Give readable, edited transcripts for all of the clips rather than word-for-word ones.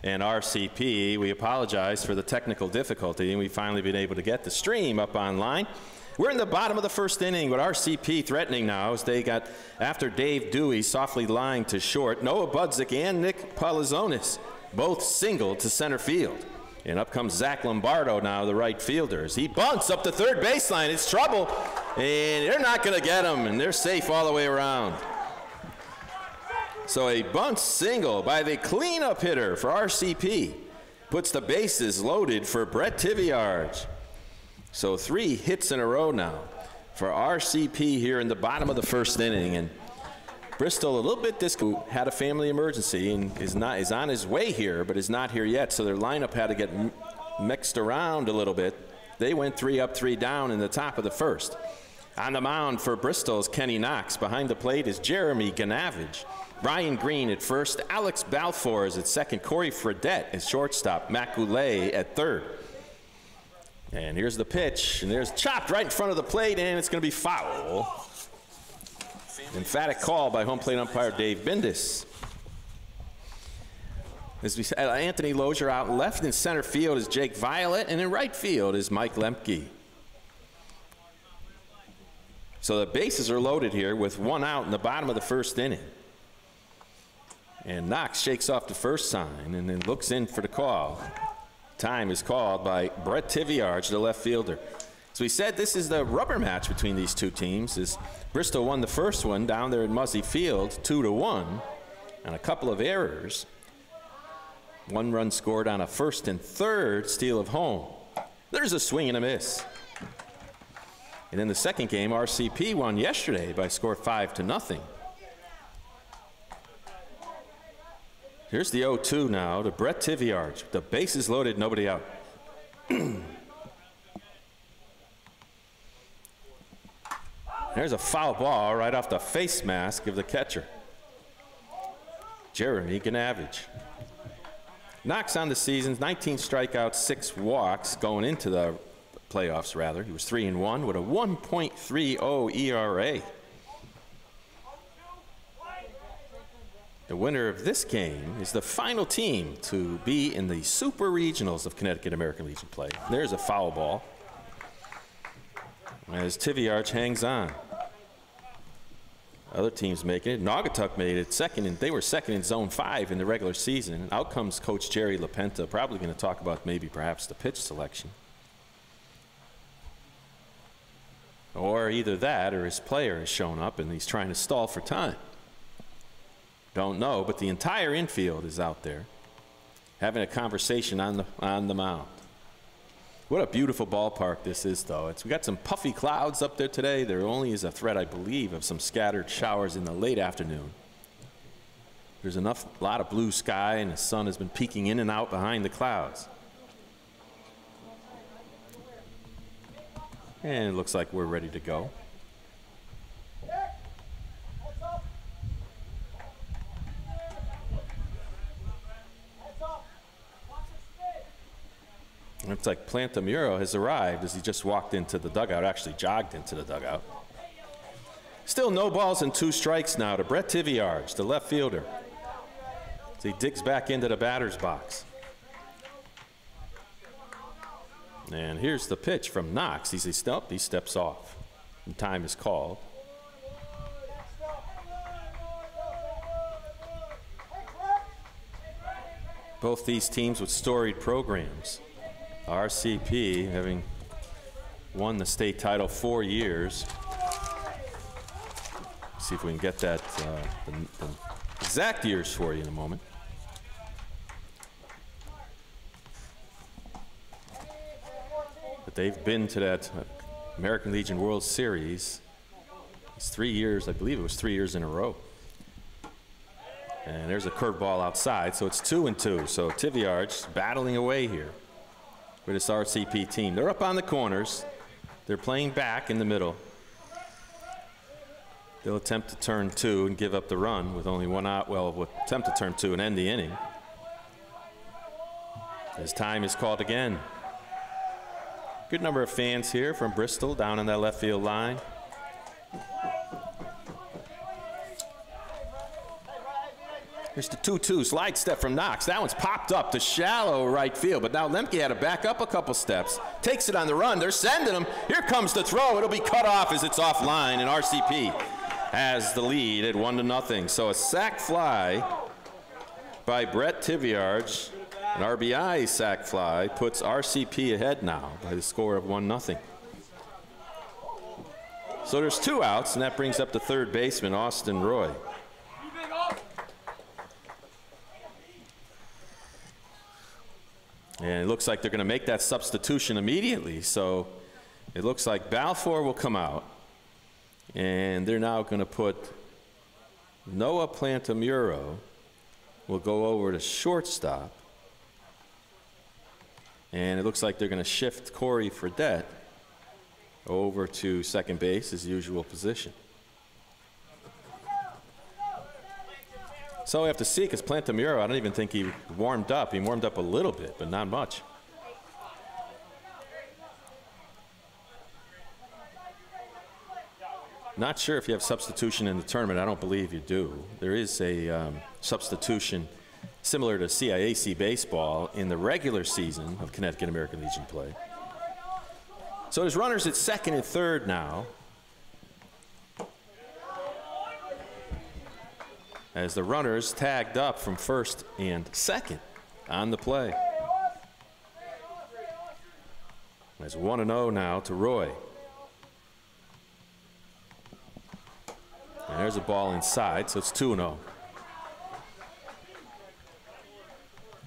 and RCP. We apologize for the technical difficulty, and we've finally been able to get the stream up online. We're in the bottom of the first inning with RCP threatening now as they got after Dave Dewey softly lying to short. Noah Budzik and Nick Palazonis both singled to center field. And up comes Zach Lombardo now, the right fielder. He bunts up the third baseline. It's trouble, and they're not going to get him, and they're safe all the way around. So a bunt single by the cleanup hitter for RCP puts the bases loaded for Brett Tiviarge. So 3 hits in a row now for RCP here in the bottom of the first inning. And Bristol, a little bit had a family emergency and is on his way here, but is not here yet. So their lineup had to get mixed around a little bit. They went 3 up, 3 down in the top of the first. On the mound for Bristol's Kenny Knox. Behind the plate is Jeremy Ganavage. Ryan Green at first, Alex Balfour is at second, Corey Fredette at shortstop, Matt Goulet at third. And here's the pitch, and there's chopped right in front of the plate, and it's going to be foul. Emphatic call by home plate umpire Dave Bindus. As we said, Anthony Lozier out left. In center field is Jake Violet, and in right field is Mike Lemke. So the bases are loaded here with 1 out in the bottom of the first inning. And Knox shakes off the first sign and then looks in for the call. Time is called by Brett Tiviarge, the left fielder. As we said, this is the rubber match between these two teams. As Bristol won the first one down there at Muzzy Field, 2-1, and a couple of errors. 1 run scored on a first and third steal of home. There's a swing and a miss. And in the second game, RCP won yesterday by a score 5-0. Here's the 0-2 now to Brett Tiviarge. The bases loaded, nobody out. There's a foul ball right off the face mask of the catcher, Jeremy Ganavage. Knox on the season, 19 strikeouts, 6 walks going into the playoffs, rather. He was 3-1 with a 1.30 ERA. The winner of this game is the final team to be in the Super Regionals of Connecticut American Legion play. There's a foul ball as Tiviarge hangs on. Other teams making it. Naugatuck made it second, and they were second in Zone 5 in the regular season. And out comes Coach Jerry LaPenta, probably going to talk about maybe perhaps the pitch selection. Or either that or his player has shown up and he's trying to stall for time. Don't know, but the entire infield is out there having a conversation on the mound. What a beautiful ballpark this is, though. We got some puffy clouds up there today. There only is a threat, I believe, of some scattered showers in the late afternoon. There's a lot of blue sky, and the sun has been peeking in and out behind the clouds. And it looks like we're ready to go. Looks like Plantamuro has arrived as he just walked into the dugout, actually jogged into the dugout. Still no balls and 2 strikes now to Brett Tiviarge, the left fielder, as he digs back into the batter's box. And here's the pitch from Knox. He steps off, and time is called. Both these teams with storied programs. RCP having won the state title 4 years. See if we can get that the exact years for you in a moment. But they've been to that American Legion World Series. It's 3 years, I believe it was 3 years in a row. And there's a curveball outside, so it's 2-2. So Tiviarge battling away here with this RCP team. They're up on the corners. They're playing back in the middle. They'll attempt to turn 2 and give up the run with only 1 out. Well, we'll attempt to turn 2 and end the inning. As time is called again. Good number of fans here from Bristol down on that left field line. Here's the 2-2 slide step from Knox. That one's popped up to shallow right field, but now Lemke had to back up a couple steps. Takes it on the run. They're sending him. Here comes the throw. It'll be cut off as it's offline, and RCP has the lead at 1-0. So a sac fly by Brett Tiviarge, an RBI sac fly, puts RCP ahead now by the score of 1-0. So there's 2 outs, and that brings up the third baseman, Austin Roy. And it looks like they're going to make that substitution immediately. So it looks like Balfour will come out. And they're now going to put Noah Plantamuro will go over to shortstop. And it looks like they're going to shift Corey Fredette over to second base, his usual position. So we have to see, because Plantamuro, I don't even think he warmed up. He warmed up a little bit, but not much. Not sure if you have substitution in the tournament. I don't believe you do. There is a substitution similar to CIAC baseball in the regular season of Connecticut American Legion play. So there's runners at second and third now, as the runners tagged up from first and second on the play. It's 1-0 now to Roy. And there's a ball inside, so it's 2-0.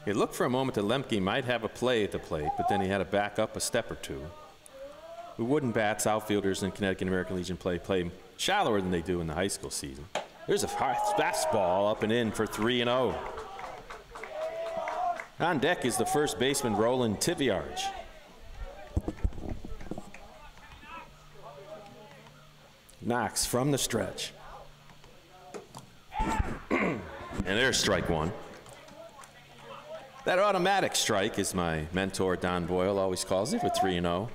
It looked for a moment that Lemke might have a play at the plate, but then he had to back up a step or two. The wooden bats, outfielders in Connecticut American Legion play shallower than they do in the high school season. There's a fastball up and in for 3-0. On deck is the first baseman, Roland Tiviarge. Knox from the stretch. And there's strike one. That automatic strike, as my mentor Don Boyle always calls it, with 3-0.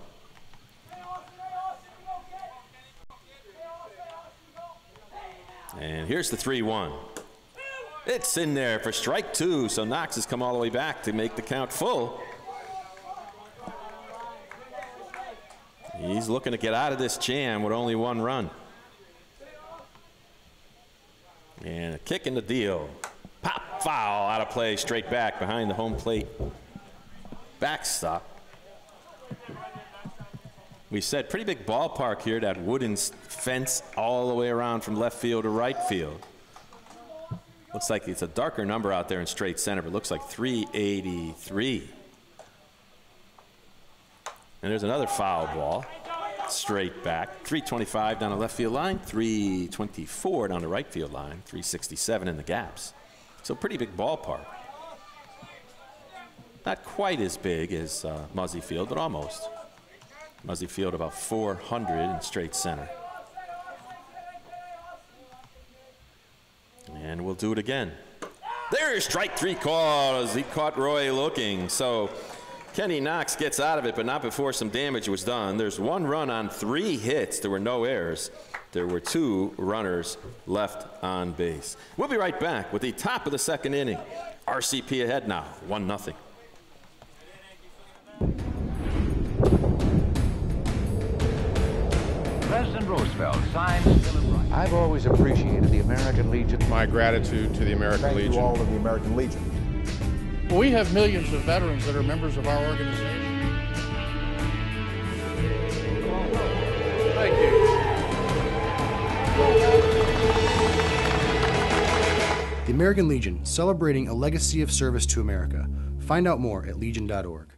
And here's the 3-1. It's in there for strike 2, so Knox has come all the way back to make the count full. He's looking to get out of this jam with only 1 run. And a kick in the deal. Pop foul out of play, straight back behind the home plate backstop. We said pretty big ballpark here, that wooden fence all the way around from left field to right field. Looks like it's a darker number out there in straight center, but it looks like 383. And there's another foul ball, straight back. 325 down the left field line, 324 down the right field line, 367 in the gaps. So pretty big ballpark. Not quite as big as Muzzy Field, but almost. Muzzy Field about 400 in straight center. And we'll do it again. There's strike 3 call as he caught Roy looking. So Kenny Knox gets out of it, but not before some damage was done. There's 1 run on 3 hits. There were no errors. There were 2 runners left on base. We'll be right back with the top of the second inning. RCP ahead now, 1-0. President Roosevelt signs Bill of Rights. I've always appreciated the American Legion. My gratitude to the American Legion. Thank you all of the American Legion. We have millions of veterans that are members of our organization. Thank you. The American Legion, celebrating a legacy of service to America. Find out more at legion.org.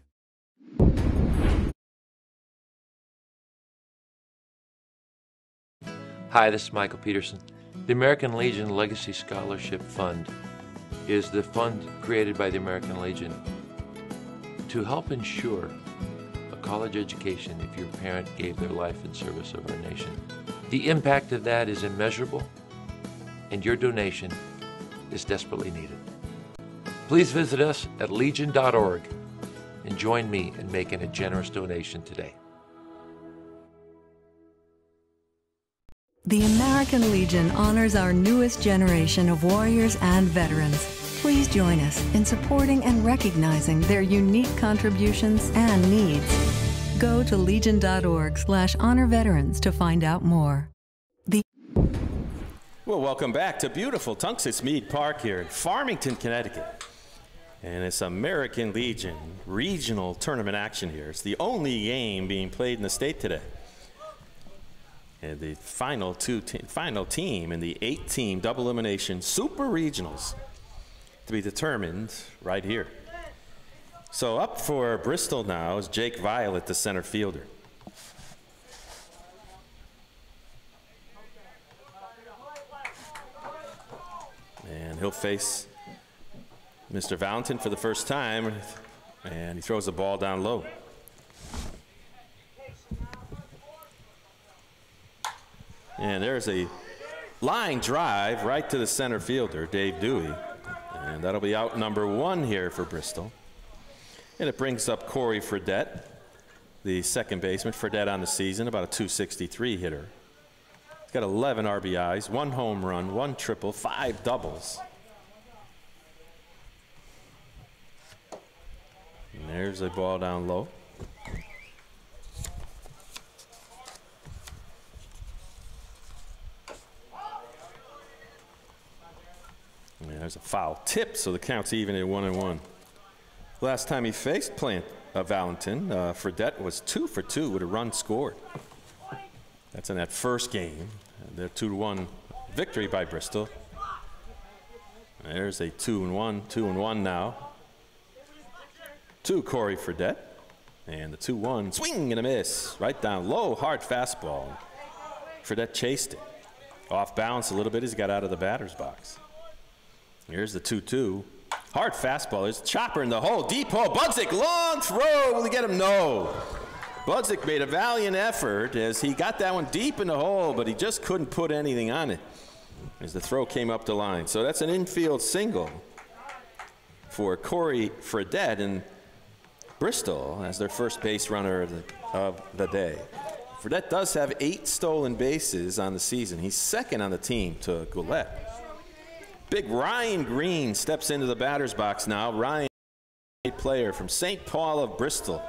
Hi, this is Michael Peterson. The American Legion Legacy Scholarship Fund is the fund created by the American Legion to help ensure a college education if your parent gave their life in service of our nation. The impact of that is immeasurable, and your donation is desperately needed. Please visit us at legion.org and join me in making a generous donation today. The American Legion honors our newest generation of warriors and veterans. Please join us in supporting and recognizing their unique contributions and needs. Go to legion.org/honor veterans to find out more. Well, welcome back to beautiful Tungus Mead Park here in Farmington, Connecticut. And it's American Legion regional tournament action here. It's the only game being played in the state today. And the final team in the 8-team double elimination super regionals to be determined right here. So up for Bristol now is Jake Violet, the center fielder. And he'll face Mr. Valentin for the first time, and he throws the ball down low. And there's a line drive right to the center fielder, Dave Dewey. And that'll be out number 1 here for Bristol. And it brings up Corey Fredette, the second baseman. Fredette on the season, about a .263 hitter. He's got 11 RBIs, 1 home run, 1 triple, 5 doubles. And there's a ball down low. And there's a foul tip, so the count's even at 1-1. Last time he faced Valentin, Fredette was 2 for 2 with a run scored. That's in that first game. Their 2-1 victory by Bristol. There's a 2-1 now to Corey Fredette. And the 2-1 swing and a miss. Right down low, hard fastball. Fredette chased it. Off balance a little bit as he got out of the batter's box. Here's the 2-2. Hard fastball. There's a chopper in the hole. Deep hole. Budzik, long throw. Will he get him? No. Budzik made a valiant effort as he got that one deep in the hole, but he just couldn't put anything on it as the throw came up the line. So that's an infield single for Corey Fredette, and Bristol as their first base runner of the day. Fredette does have 8 stolen bases on the season. He's second on the team to Goulet. Big Ryan Green steps into the batter's box now. Ryan, a player from St. Paul of Bristol.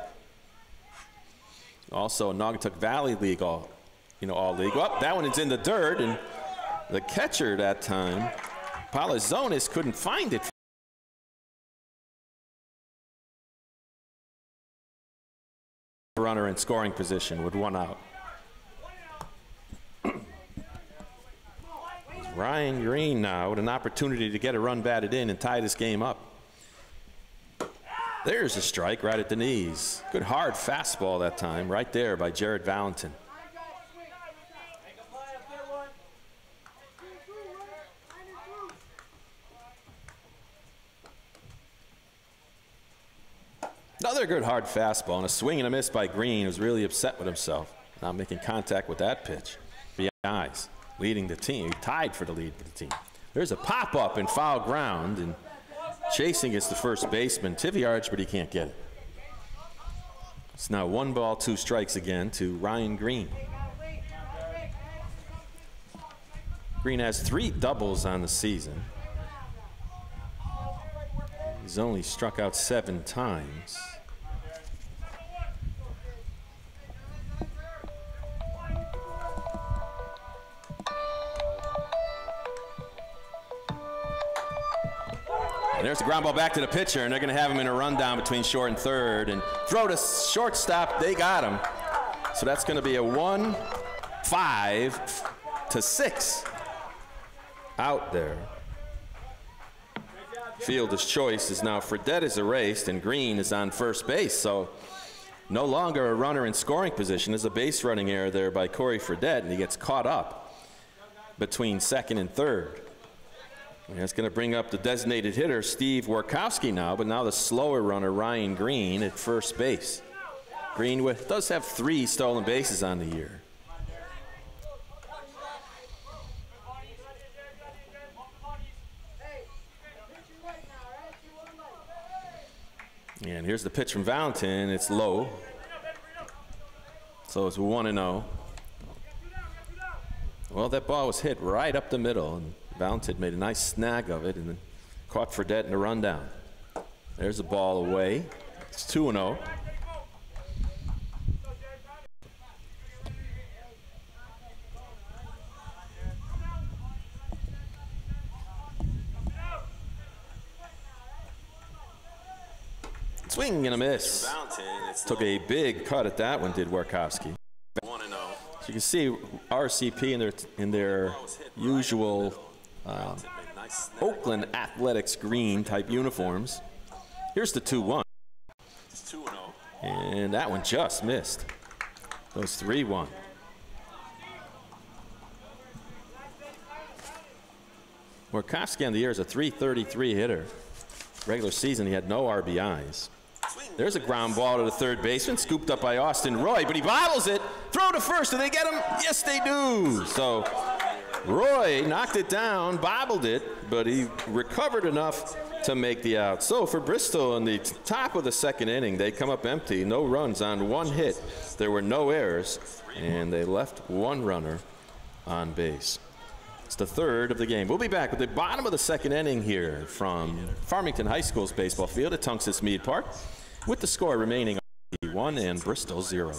Also a Naugatuck Valley League All-League. Oh, that one is in the dirt, and the catcher that time, Palazonis, couldn't find it. Runner in scoring position with 1 out. Ryan Green now with an opportunity to get a run batted in and tie this game up. There's a strike right at the knees. Good hard fastball that time, right there by Jared Valentin. Another good hard fastball and a swing and a miss by Green, who's really upset with himself, not making contact with that pitch. The eyes. Leading the team. He tied for the lead for the team. There's a pop-up in foul ground, and chasing is the first baseman, Tiviarch, but he can't get it. It's now 1 ball, 2 strikes again to Ryan Green. Green has 3 doubles on the season. He's only struck out 7 times. And there's the ground ball back to the pitcher, and they're going to have him in a rundown between short and third. And throw to shortstop, they got him. So that's going to be a 1-5-6 out there. Fielder's choice is now Fredette is erased, and Green is on first base. So no longer a runner in scoring position. There's a base running error there by Corey Fredette, and he gets caught up between second and third. And that's going to bring up the designated hitter, Steve Warkowski now, but now the slower runner, Ryan Green, at first base. Green does have 3 stolen bases on the year. And here's the pitch from Valentin. It's low. So it's 1-0. Well, that ball was hit right up the middle, and Valentin made a nice snag of it and then caught Fredette in a rundown. There's the ball away. It's 2-0. Swing and a miss. Took a big cut at that one, did Warkowski. So you can see RCP in their usual Oakland Athletics green type uniforms. Here's the 2-1. And that one just missed. Those 3-1. Warkowski on the year is a .333 hitter. Regular season, he had no RBIs. There's a ground ball to the third baseman, scooped up by Austin Roy, but he bobbles it. Throw to first, do they get him? Yes, they do. So Roy knocked it down, bobbled it, but he recovered enough to make the out. So for Bristol in the top of the second inning, they come up empty, no runs on one hit. There were no errors, and they left one runner on base. It's the third of the game. We'll be back with the bottom of the second inning here from Farmington High School's baseball field at Tungus Mead Park, with the score remaining 1 and Bristol 0.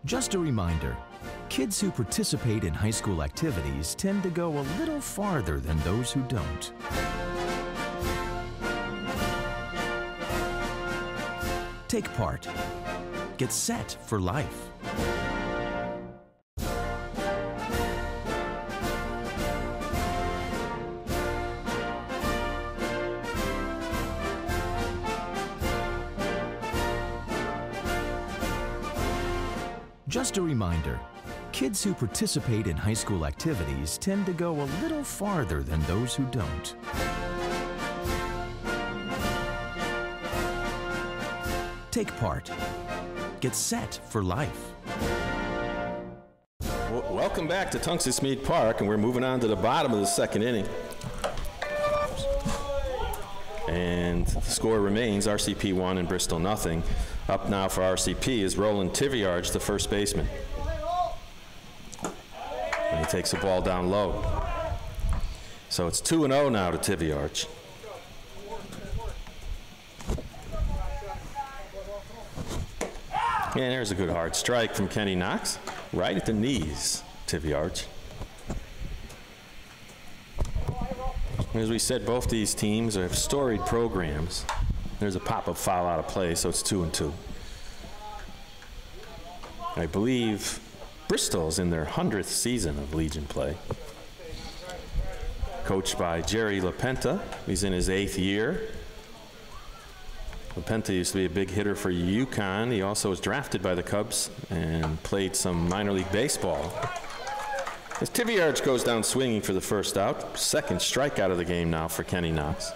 Just a reminder, kids who participate in high school activities tend to go a little farther than those who don't. Take part. Get set for life. Just a reminder, kids who participate in high school activities tend to go a little farther than those who don't. Take part. Get set for life. Welcome back to Tungus Mead Park, and we're moving on to the bottom of the second inning. And the score remains RCP 1 and Bristol nothing. Up now for RCP is Roland Tiviarge, the first baseman. And he takes the ball down low. So it's 2-0 now to Tiviarge. And there's a good hard strike from Kenny Knox. Right at the knees, Tiviarge. As we said, both these teams have storied programs. There's a pop-up foul out of play, so it's 2-2. I believe Bristol's in their 100th season of Legion play. Coached by Jerry LaPenta. He's in his 8th year. LaPenta used to be a big hitter for UConn. He also was drafted by the Cubs and played some minor league baseball. As Tiviarge goes down swinging for the first out, second strikeout of the game now for Kenny Knox.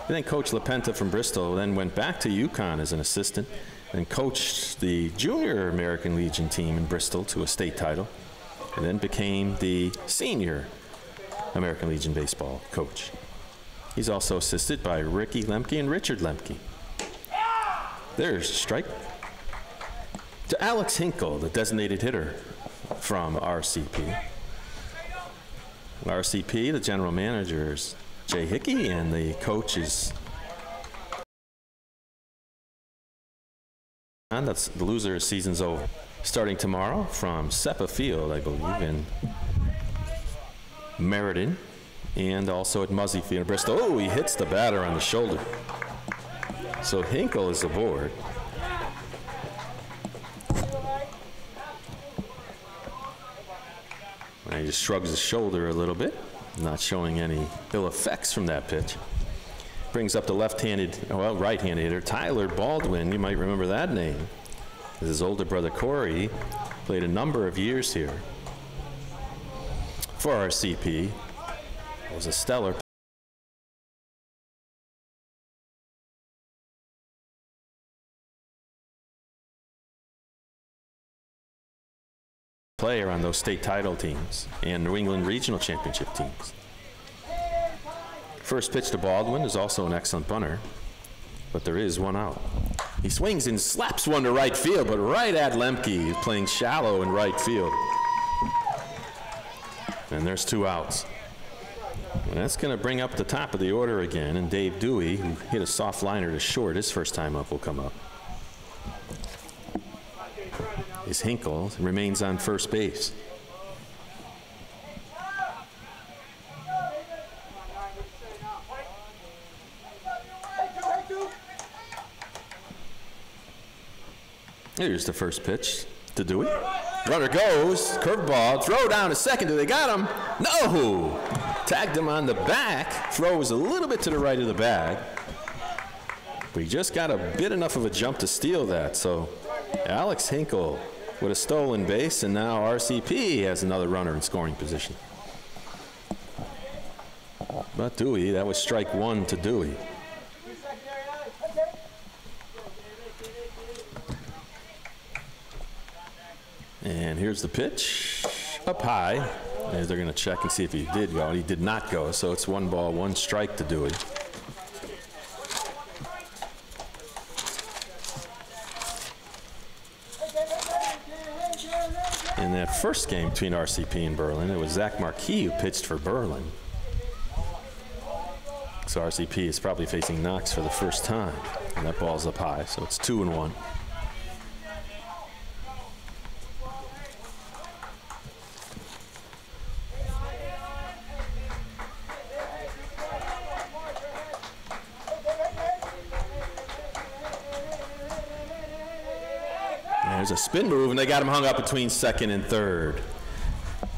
And then Coach LaPenta from Bristol then went back to UConn as an assistant and coached the junior American Legion team in Bristol to a state title, and then became the senior American Legion baseball coach. He's also assisted by Ricky Lemke and Richard Lemke. There's a strike to Alex Hinkle, the designated hitter from RCP. RCP, the general manager is Jay Hickey, and the coach is, and that's the loser. Season's over. Starting tomorrow from Seppa Field, I believe, in Meriden, and also at Muzzy Field in Bristol. Oh, he hits the batter on the shoulder. So Hinkle is aboard. just shrugs his shoulder a little bit, not showing any ill effects from that pitch. Brings up the left-handed, well, right-handed hitter, Tyler Baldwin. You might remember that name. His older brother, Corey, played a number of years here for RCP. It was a stellar player on those state title teams and New England regional championship teams. First pitch to Baldwin is also an excellent bunter, but there is one out. He swings and slaps one to right field, but right at Lemke. He's playing shallow in right field. And there's 2 outs. And that's going to bring up the top of the order again, and Dave Dewey, who hit a soft liner to short his first time up, will come up. Is Hinkle, remains on first base. Here's the first pitch to Dewey. Runner goes, curveball, throw down to second. Do they got him? No! Tagged him on the back. Throw was a little bit to the right of the bag. But he just got a bit enough of a jump to steal that. So Alex Hinkle with a stolen base, and now RCP has another runner in scoring position. But Dewey, that was strike 1 to Dewey. And here's the pitch, up high. And they're going to check and see if he did go. He did not go, so it's 1 ball, 1 strike to Dewey. In that first game between RCP and Berlin, it was Zach Marquis who pitched for Berlin. So RCP is probably facing Knox for the first time. And that ball's up high, so it's 2-1. There's a spin move, and they got him hung up between second and third.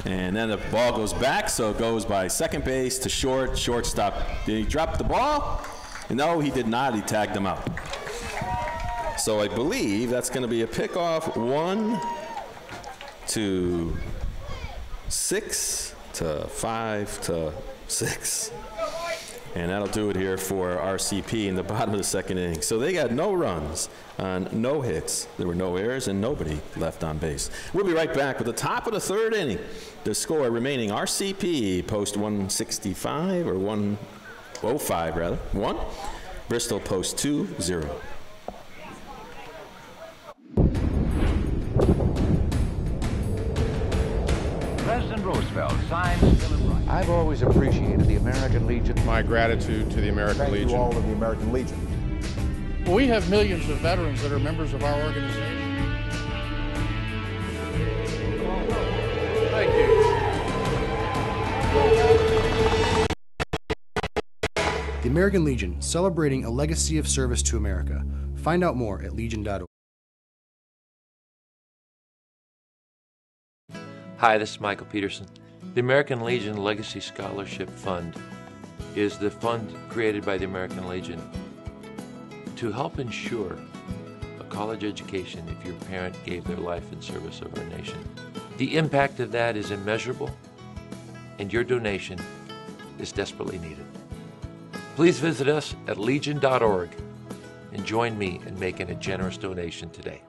And then the ball goes back, so it goes by second base to short, shortstop. Did he drop the ball? No, he did not. He tagged him out. So I believe that's going to be a pickoff, 1 to 6 to 5 to 6. And that'll do it here for RCP in the bottom of the second inning. So they got no runs on no hits. There were no errors and nobody left on base. We'll be right back with the top of the third inning. The score remaining, RCP post 165 or 105 rather, 1. Bristol post 2-0. President Roosevelt signs Bill of Rights. I've always appreciated the American Legion. My gratitude to the American Legion. Thank you all of the American Legion. We have millions of veterans that are members of our organization. Thank you. The American Legion, celebrating a legacy of service to America. Find out more at legion.org. Hi, this is Michael Peterson. The American Legion Legacy Scholarship Fund is the fund created by the American Legion to help ensure a college education if your parent gave their life in service of our nation. The impact of that is immeasurable, and your donation is desperately needed. Please visit us at legion.org and join me in making a generous donation today.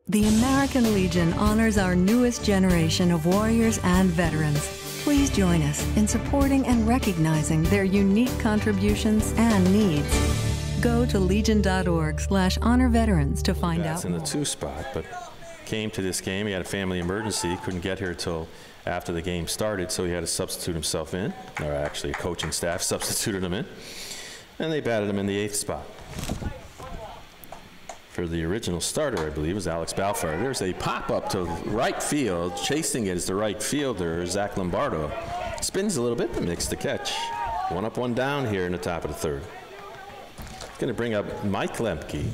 The American Legion honors our newest generation of warriors and veterans. Please join us in supporting and recognizing their unique contributions and needs. Go to legion.org/honor-veterans to find out in more. the 2 spot, but came to this game. He had a family emergency, couldn't get here till after the game started, so he had to substitute himself in, or actually a coaching staff substituted him in, and they batted him in the 8th spot. For the original starter, I believe, was Alex Balfour. There's a pop-up to right field. Chasing it is the right fielder, Zach Lombardo. Spins a little bit, but makes the catch. 1 up, 1 down here in the top of the third. Going to bring up Mike Lemke.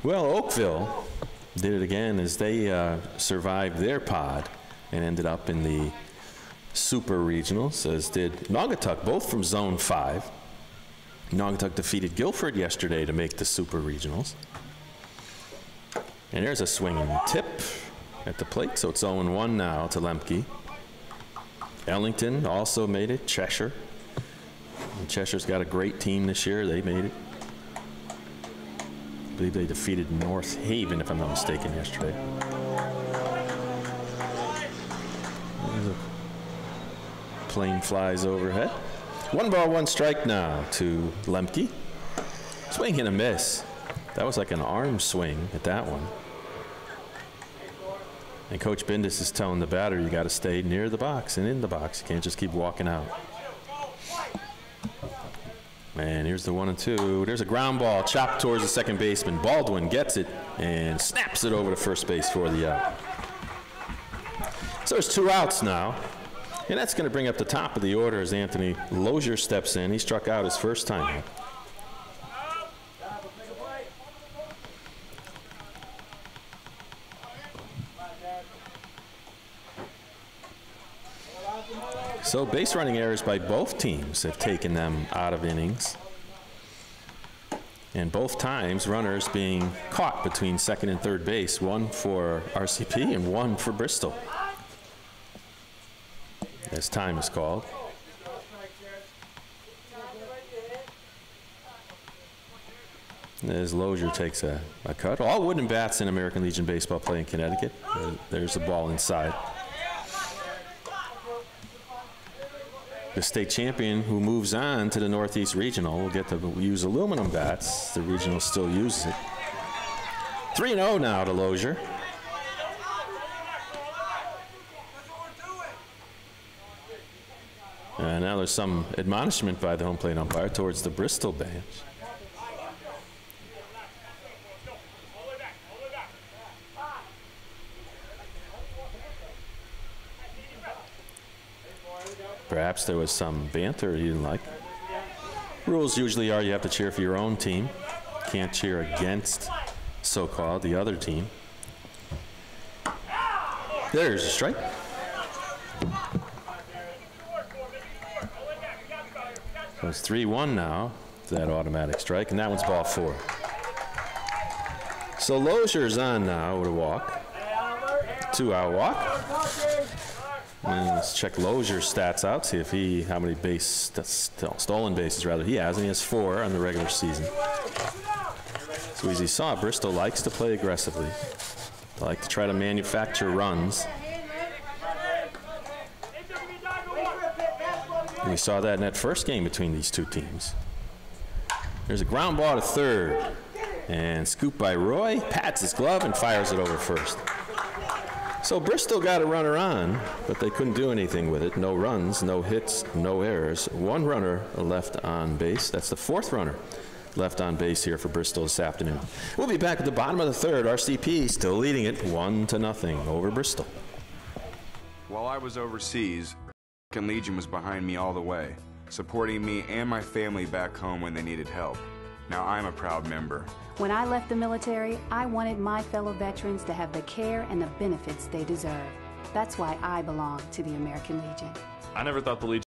Well, Oakville did it again as they survived their pod and ended up in the Super Regionals, as did Naugatuck, both from Zone 5. Naugatuck defeated Guilford yesterday to make the Super Regionals. And there's a swinging tip at the plate, so it's 0-1 now to Lemke. Ellington also made it, Cheshire. And Cheshire's got a great team this year. They made it. I believe they defeated North Haven, if I'm not mistaken, yesterday. Plane flies overhead. 1 ball, 1 strike now to Lemke. Swing and a miss. That was like an arm swing at that one. And Coach Bindus is telling the batter, you got to stay near the box and in the box. You can't just keep walking out. And here's the 1-2. There's a ground ball chopped towards the second baseman. Baldwin gets it and snaps it over to first base for the out. So there's 2 outs now. And that's going to bring up the top of the order as Anthony Lozier steps in. He struck out his first time up. So base running errors by both teams have taken them out of innings. And both times runners being caught between second and third base, 1 for RCP and 1 for Bristol, as time is called. As Lozier takes a cut. All wooden bats in American Legion baseball play in Connecticut. There's the ball inside. The state champion who moves on to the Northeast Regional will get to use aluminum bats. The regional still uses it. 3-0 now to Lozier. And now there's some admonishment by the home plate umpire towards the Bristol bench. Perhaps there was some banter you didn't like. Rules usually are you have to cheer for your own team. Can't cheer against, so-called, the other team. There's a strike. So it's 3-1 now, that automatic strike, and that one's ball 4. So Lozier's on now with a walk. 2-out walk. And let's check Lozier's stats out, see if how many stolen bases rather he has, and he has 4 on the regular season. So as you saw, Bristol likes to play aggressively. They like to try to manufacture runs. And we saw that in that first game between these two teams. There's a ground ball to third, and scooped by Roy, pats his glove and fires it over first. So Bristol got a runner on, but they couldn't do anything with it. No runs, no hits, no errors. 1 runner left on base. That's the 4th runner left on base here for Bristol this afternoon. We'll be back at the bottom of the 3rd. RCP still leading it 1-0 over Bristol. While I was overseas, American Legion was behind me all the way, supporting me and my family back home when they needed help. Now I'm a proud member. When I left the military, I wanted my fellow veterans to have the care and the benefits they deserve. That's why I belong to the American Legion. I never thought the Legion...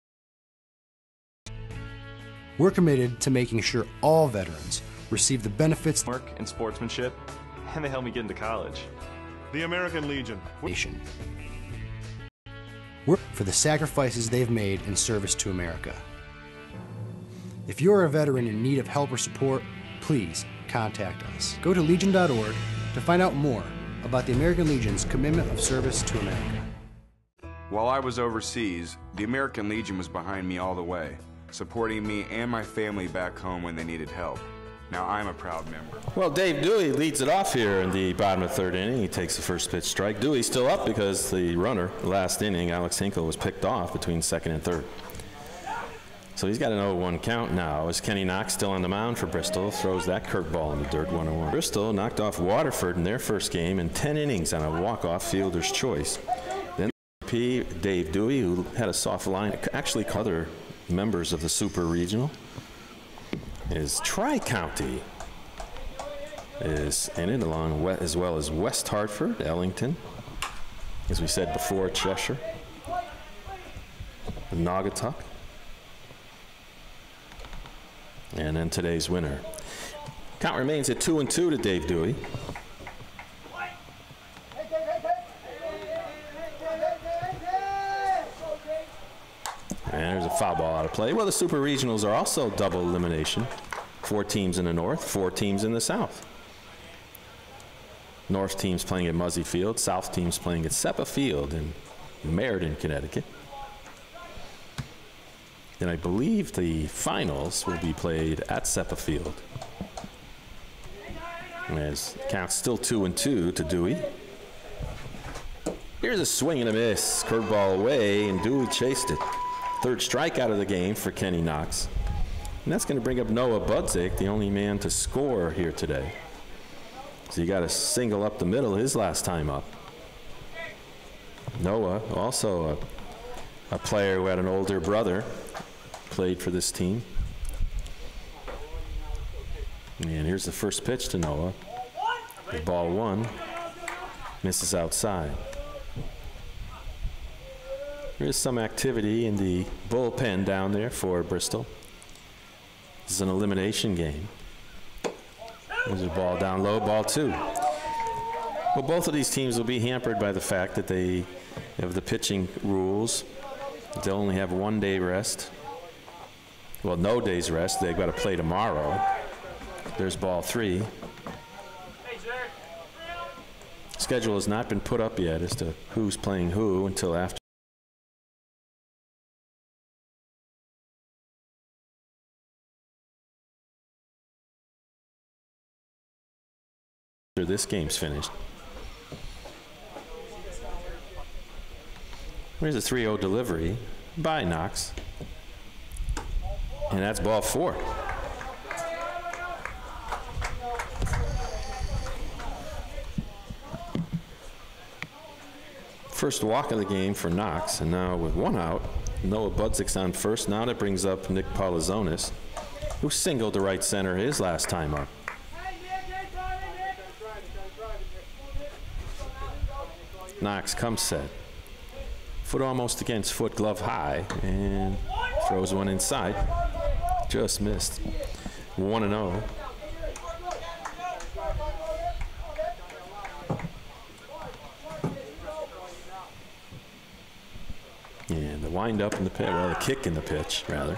We're committed to making sure all veterans receive the benefits, work and sportsmanship, and they helped me get into college. The American Legion. We're for the sacrifices they've made in service to America. If you're a veteran in need of help or support, please contact us. Go to legion.org to find out more about the American Legion's commitment of service to America. While I was overseas, the American Legion was behind me all the way, supporting me and my family back home when they needed help. Now I'm a proud member. Well, Dave Dewey leads it off here in the bottom of the 3rd inning. He takes the first pitch strike. Dewey's still up because the runner, last inning, Alex Hinkle, was picked off between 2nd and 3rd. So he's got an 0-1 count now as Kenny Knox still on the mound for Bristol, throws that curveball in the dirt, 1-1. Bristol knocked off Waterford in their first game in 10 innings on a walk-off fielder's choice. Then Dave Dewey, who had a soft line, actually other members of the Super Regional, is Tri-County. is in it, along as well as West Hartford, Ellington, as we said before, Cheshire, Naugatuck, and then today's winner. Count remains at 2-2 to Dave Dewey. And there's a foul ball out of play. Well, the Super Regionals are also double elimination. 4 teams in the north, 4 teams in the south. North teams playing at Muzzy Field, South teams playing at SEPA Field in Meriden, Connecticut. And I believe the finals will be played at SEPA Field. As counts still 2-2 to Dewey. Here's a swing and a miss. Curveball away, and Dewey chased it. 3rd strikeout of the game for Kenny Knox. And that's going to bring up Noah Budzik, the only man to score here today. So you got a single up the middle his last time up. Noah, also a player who had an older brother, played for this team. And here's the first pitch to Noah. The ball 1, misses outside. There's some activity in the bullpen down there for Bristol. This is an elimination game. There's a ball down low, ball 2. Well, both of these teams will be hampered by the fact that they have the pitching rules. They'll only have 1 day rest. Well, no days rest. They've got to play tomorrow. There's ball 3. Schedule has not been put up yet as to who's playing who until after this game's finished. Here's a 3-0 delivery by Knox. And that's ball 4. First walk of the game for Knox, and now with 1 out, Noah Budzik's on first. Now that brings up Nick Polizonis, who singled to right center his last time up. Knox comes set. Foot almost against foot, glove high, and throws one inside. Just missed. 1-0. And the wind up in the pitch, well, the kick in the pitch, rather.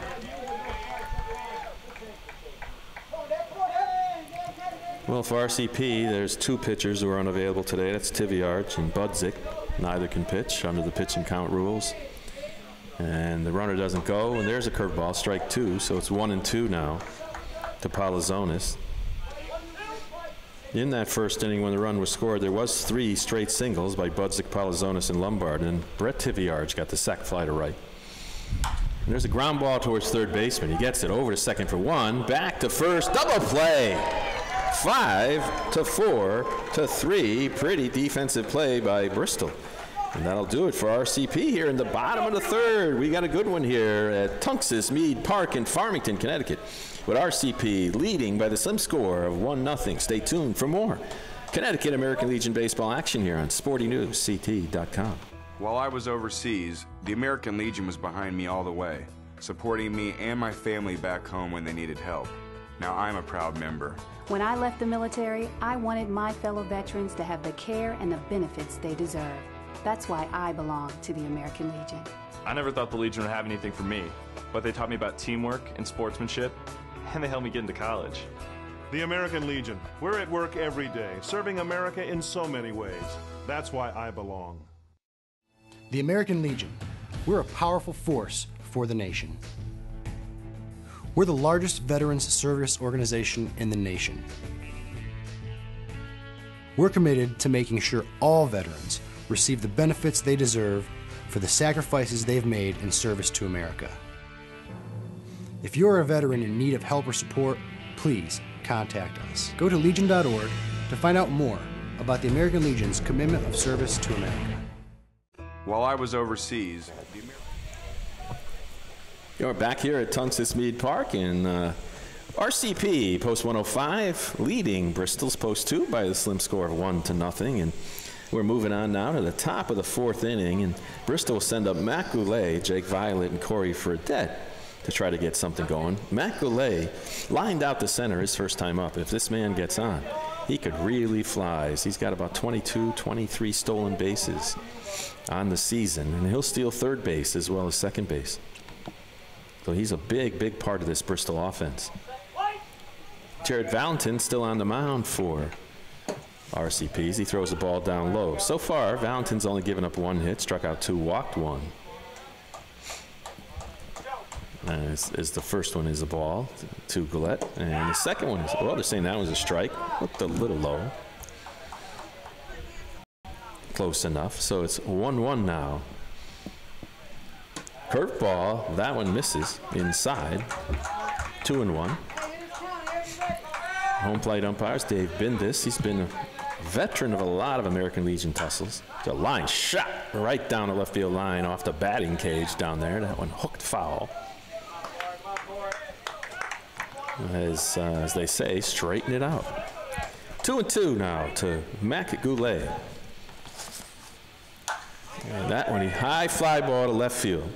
Well, for RCP, there's 2 pitchers who are unavailable today. That's Tiviarch and Budzik. Neither can pitch under the pitch and count rules. And the runner doesn't go, and there's a curveball, strike 2, so it's 1-2 now to Polizonis. In that first inning when the run was scored, there was 3 straight singles by Budzik, Polizonis, and Lombard, and Brett Tiviarch got the sac fly to right. And there's a ground ball towards third baseman. He gets it over to second for 1, back to first, double play. 5-4-3. Pretty defensive play by Bristol. And that'll do it for RCP here in the bottom of the 3rd. We got a good one here at Tunxus Mead Park in Farmington, Connecticut, with RCP leading by the slim score of 1-0. Stay tuned for more Connecticut American Legion baseball action here on SportingNewsCT.com. While I was overseas, the American Legion was behind me all the way, supporting me and my family back home when they needed help. Now I'm a proud member. When I left the military, I wanted my fellow veterans to have the care and the benefits they deserve. That's why I belong to the American Legion. I never thought the Legion would have anything for me, but they taught me about teamwork and sportsmanship, and they helped me get into college. The American Legion. We're at work every day, serving America in so many ways. That's why I belong. The American Legion. We're a powerful force for the nation. We're the largest veterans service organization in the nation. We're committed to making sure all veterans receive the benefits they deserve for the sacrifices they've made in service to America. If you're a veteran in need of help or support, please contact us. Go to legion.org to find out more about the American Legion's commitment of service to America. While I was overseas, You're back here at Tunxus Mead Park in RCP, post 105, leading Bristol's post 2 by the slim score of 1-0. And we're moving on now to the top of the 4th inning. And Bristol will send up Matt Goulet, Jake Violet, and Corey Fredette to try to get something going. Matt Goulet lined out the center his first time up. If this man gets on, he could really fly. He's got about 22, 23 stolen bases on the season. And he'll steal third base as well as second base. So he's a big, big part of this Bristol offense. Jared Valentin still on the mound for RCPs. He throws the ball down low. So far, Valentin's only given up 1 hit, struck out 2, walked 1. As the first one is a ball to Goulet. And the second one is, well, they're saying that was a strike. Looked a little low. Close enough. So it's 1-1 now. Curveball, that one misses inside. 2-1. Home plate umpires, Dave Bindis. He's been a veteran of a lot of American Legion tussles. It's a line shot right down the left field line off the batting cage down there. That one hooked foul. As they say, straighten it out. 2-2 now to Mac Goulet. And that one, high fly ball to left field.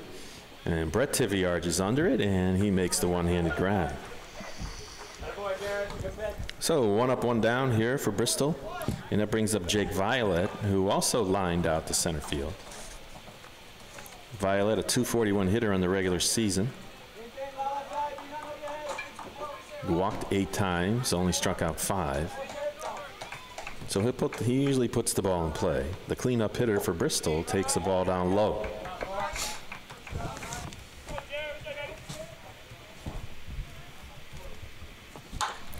And Brett Tiviarge is under it, and he makes the one-handed grab. So 1 up, 1 down here for Bristol. And that brings up Jake Violet, who also lined out the center field. Violet, a .241 hitter on the regular season. Walked 8 times, only struck out 5. So he usually puts the ball in play. The cleanup hitter for Bristol takes the ball down low.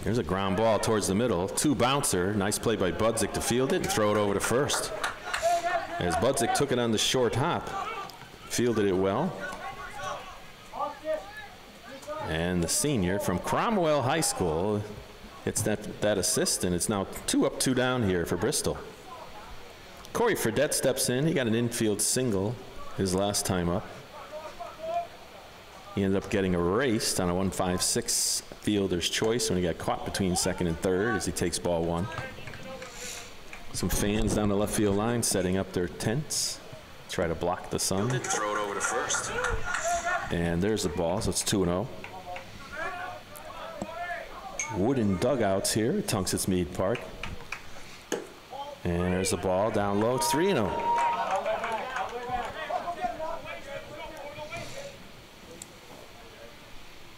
There's a ground ball towards the middle. 2 bouncer. Nice play by Budzik to field it and throw it over to first. As Budzik took it on the short hop, fielded it well. And the senior from Cromwell High School, it's that assist, and it's now 2 up, 2 down here for Bristol. Corey Fredette steps in. He got an infield single his last time up. He ended up getting erased on a 1-5-6 fielder's choice when he got caught between second and third as he takes ball 1. Some fans down the left field line setting up their tents, try to block the sun. Throw it over to first. And there's the ball, so it's 2-0. Wooden dugouts here at Tunxet's Mead Park. And there's the ball down low. It's 3-0.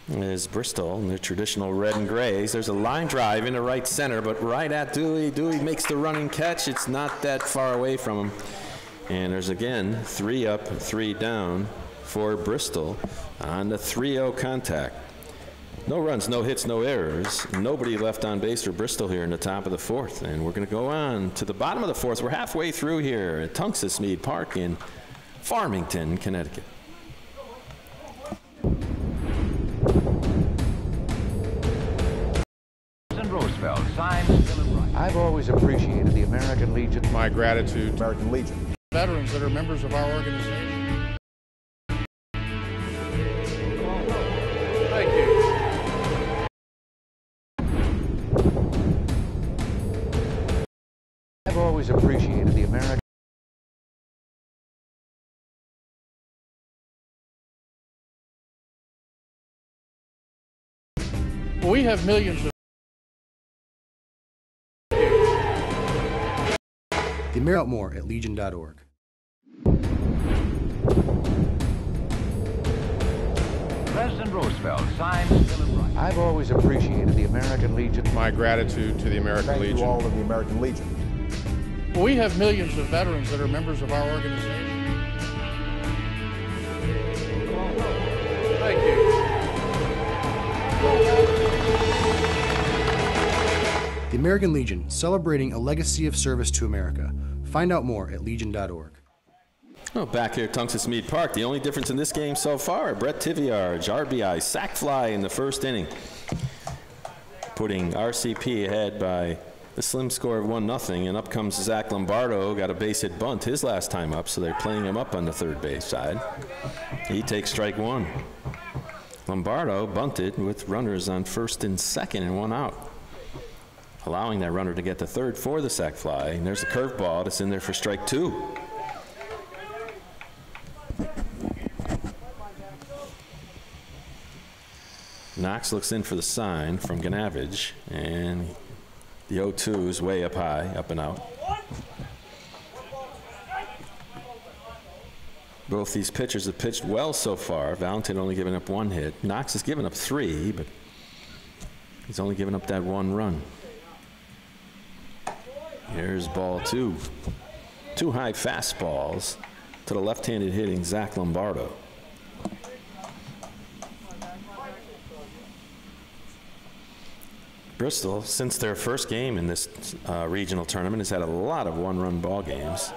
There's Bristol in their traditional red and grays. There's a line drive into right center, but right at Dewey. Dewey makes the running catch. It's not that far away from him. And there's again 3 up, 3 down for Bristol on the 3-0 contact. No runs, no hits, no errors. Nobody left on base for Bristol here in the top of the 4th. And we're going to go on to the bottom of the 4th. We're halfway through here at Tunxet's Mead Park in Farmington, Connecticut. Roosevelt signs Bill of Rights. I've always appreciated the American Legion. My gratitude. American Legion. Veterans that are members of our organization. Thank you. I've always appreciated the American. We have millions of The American more at legion.org. President Roosevelt signs Bill of Rights. I've always appreciated the American Legion. My gratitude to the American Thank Legion. you all of the American Legion. We have millions of veterans that are members of our organization. Thank you. The American Legion, celebrating a legacy of service to America. Find out more at legion.org. Well, back here at Tunxet's Mead Park, the only difference in this game so far, Brett Tiviarge, RBI, sac fly in the first inning, putting RCP ahead by the slim score of 1-0, and up comes Zach Lombardo, got a base hit bunt his last time up, so they're playing him up on the third base side. He takes strike 1. Lombardo bunted with runners on first and second and one out, allowing that runner to get to third for the sac fly. And there's a curveball that's in there for strike 2. Knox looks in for the sign from Ganavage, and the 0-2 is way up high, up and out. Both these pitchers have pitched well so far. Valentin only given up 1 hit. Knox has given up 3, but he's only given up that 1 run. Here's ball 2. 2 high fastballs to the left-handed hitting Zach Lombardo. Bristol, since their first game in this regional tournament, has had a lot of 1-run ball games.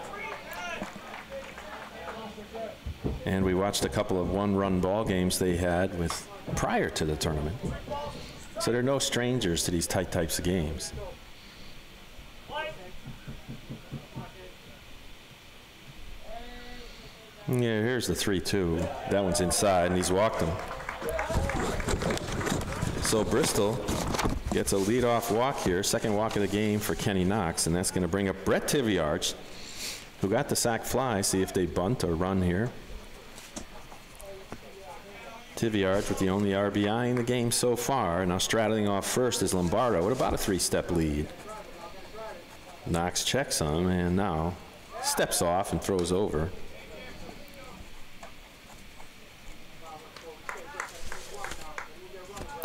And we watched a couple of 1-run ball games they had with prior to the tournament. So they're no strangers to these tight types of games. Yeah, here's the 3-2. That one's inside, and he's walked him. So Bristol gets a leadoff walk here, second walk of the game for Kenny Knox, and that's going to bring up Brett Tiviarch, who got the sac fly. See if they bunt or run here. Tiviarch with the only RBI in the game so far. Now straddling off first is Lombardo with about a 3-step lead. Knox checks him and now steps off and throws over.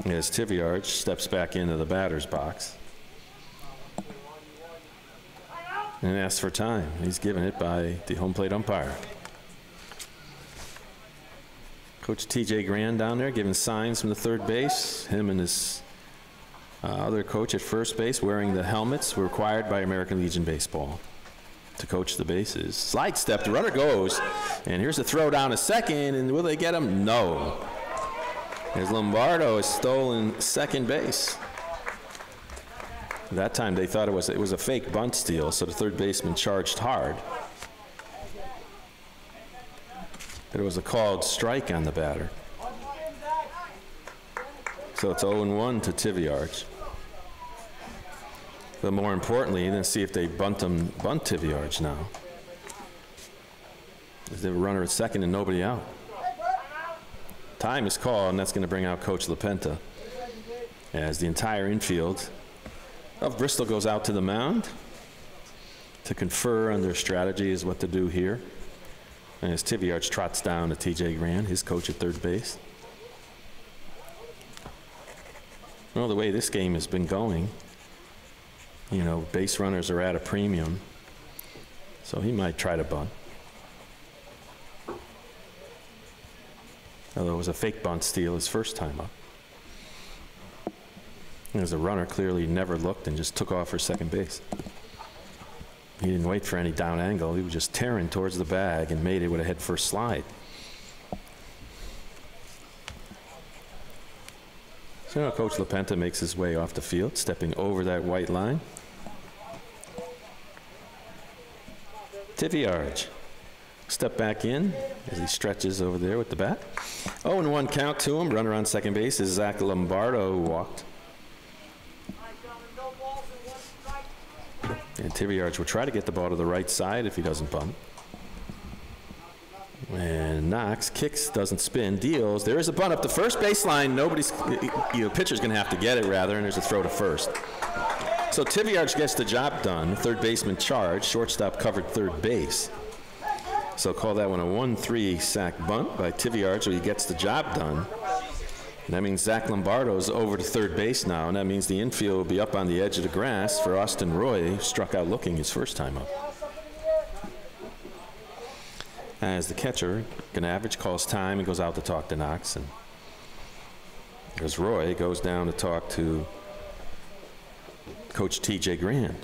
As Tiviarch steps back into the batter's box and asks for time. He's given it by the home plate umpire. Coach TJ Grand down there giving signs from the third base. Him and his other coach at first base wearing the helmets required by American Legion Baseball to coach the bases. Slide step, the runner goes, and here's a throw down to second, and will they get him? No. As Lombardo has stolen second base. That time they thought it was a fake bunt steal, so the third baseman charged hard. But it was a called strike on the batter. So it's 0-1 to Tiviarch. But more importantly, then see if they bunt Tiviarch now. There's a runner at second and nobody out. Time is called, and that's going to bring out Coach LaPenta as the entire infield of Bristol goes out to the mound to confer on their strategy as what to do here. And as Tiviarch trots down to TJ Grand, his coach at third base. Well, the way this game has been going, you know, base runners are at a premium, so he might try to bunt. Although it was a fake bunt steal his first time up. As the runner clearly never looked and just took off for second base. He didn't wait for any down angle. He was just tearing towards the bag and made it with a head first slide. So now Coach LaPenta makes his way off the field, stepping over that white line. Tiviarch step back in as he stretches over there with the bat. 0-1 count to him. Runner on second base is Zach Lombardo, who walked. And Tiviarch will try to get the ball to the right side if he doesn't bunt. And Knox kicks, doesn't spin, deals. There is a bunt up the first baseline. Nobody's, pitcher's going to have to get it rather, and there's a throw to first. So Tiviarch gets the job done. Third baseman charged. Shortstop covered third base. So call that one a 1-3 sac bunt by Tiviarch, so he gets the job done. And that means Zach Lombardo's over to third base now, and that means the infield will be up on the edge of the grass for Austin Roy, who struck out looking his first time up. As the catcher, Ganavage, calls time and goes out to talk to Knox. And as Roy goes down to talk to Coach TJ Grand.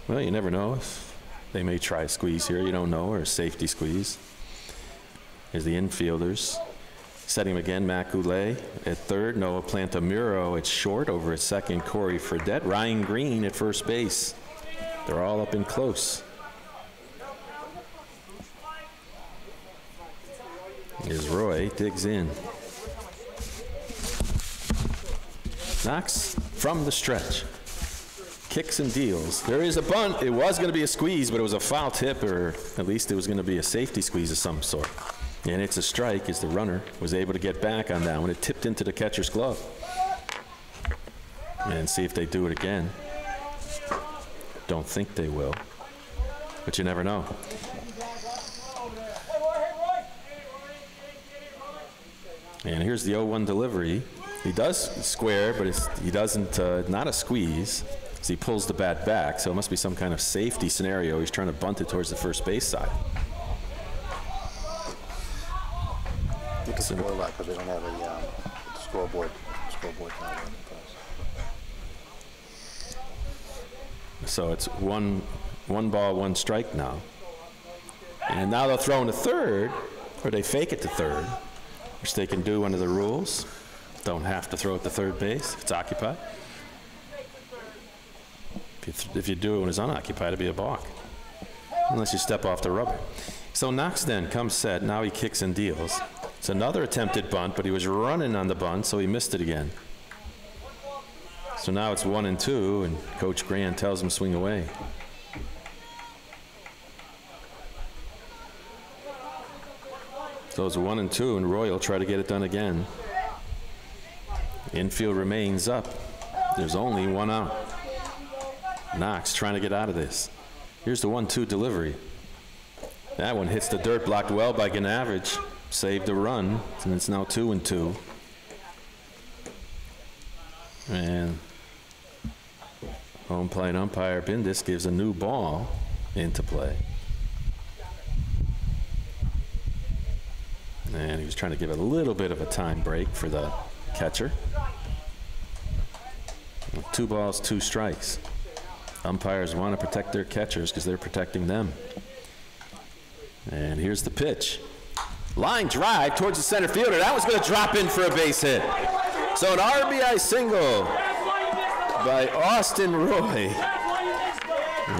Well, you never know if they may try a squeeze here. You don't know, or a safety squeeze. As the infielders setting him again, Matt Goulet at third, Noah Plantamuro at short, over at second, Corey Fredette, Ryan Green at first base. They're all up in close. Here's Roy, digs in. Knox from the stretch. Kicks and deals. There is a bunt. It was going to be a squeeze, but it was a foul tip, or at least it was going to be a safety squeeze of some sort. And it's a strike as the runner was able to get back on that one. It tipped into the catcher's glove. And see if they do it again. Don't think they will, but you never know. And here's the 0-1 delivery. He does square, but he doesn't, not a squeeze. So he pulls the bat back, so it must be some kind of safety scenario. He's trying to bunt it towards the first base side. You can score that because they don't have a scoreboard now. So it's one ball, one strike now. And now they'll throw into third, or they fake it to third, which they can do under the rules. Don't have to throw it to third base if it's occupied. If you do it when it's unoccupied, it'd be a balk, unless you step off the rubber. So Knox then comes set. Now he kicks and deals. It's another attempted bunt, but he was running on the bunt, so he missed it again. So now it's 1-2, and Coach Grant tells him swing away. So it's 1-2, and Roy will try to get it done again. Infield remains up. There's only one out. Knox trying to get out of this. Here's the 1-2 delivery. That one hits the dirt, blocked well by Ganavage. Saved the run, and it's now 2-2. And home plate umpire Bindis gives a new ball into play. And he was trying to give a little bit of a time break for the catcher. 2 balls, 2 strikes. Umpires want to protect their catchers because they're protecting them. And here's the pitch. Line drive towards the center fielder. That was going to drop in for a base hit. So an RBI single by Austin Roy.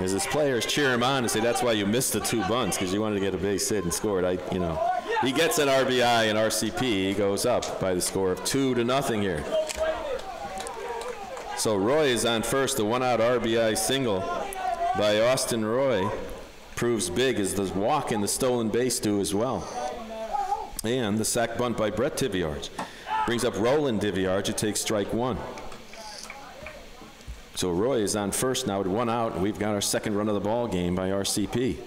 As his players cheer him on and say, that's why you missed the 2 bunts, because you wanted to get a base hit and score it. He gets an RBI, and RCP he goes up by the score of 2-0 here. So Roy is on first. The 1-out RBI single by Austin Roy proves big, as the walk and the stolen base do as well. And the sac bunt by Brett Tiviarge brings up Roland Tiviarge, who takes strike 1. So Roy is on first now with 1 out, and we've got our second run of the ball game by RCP.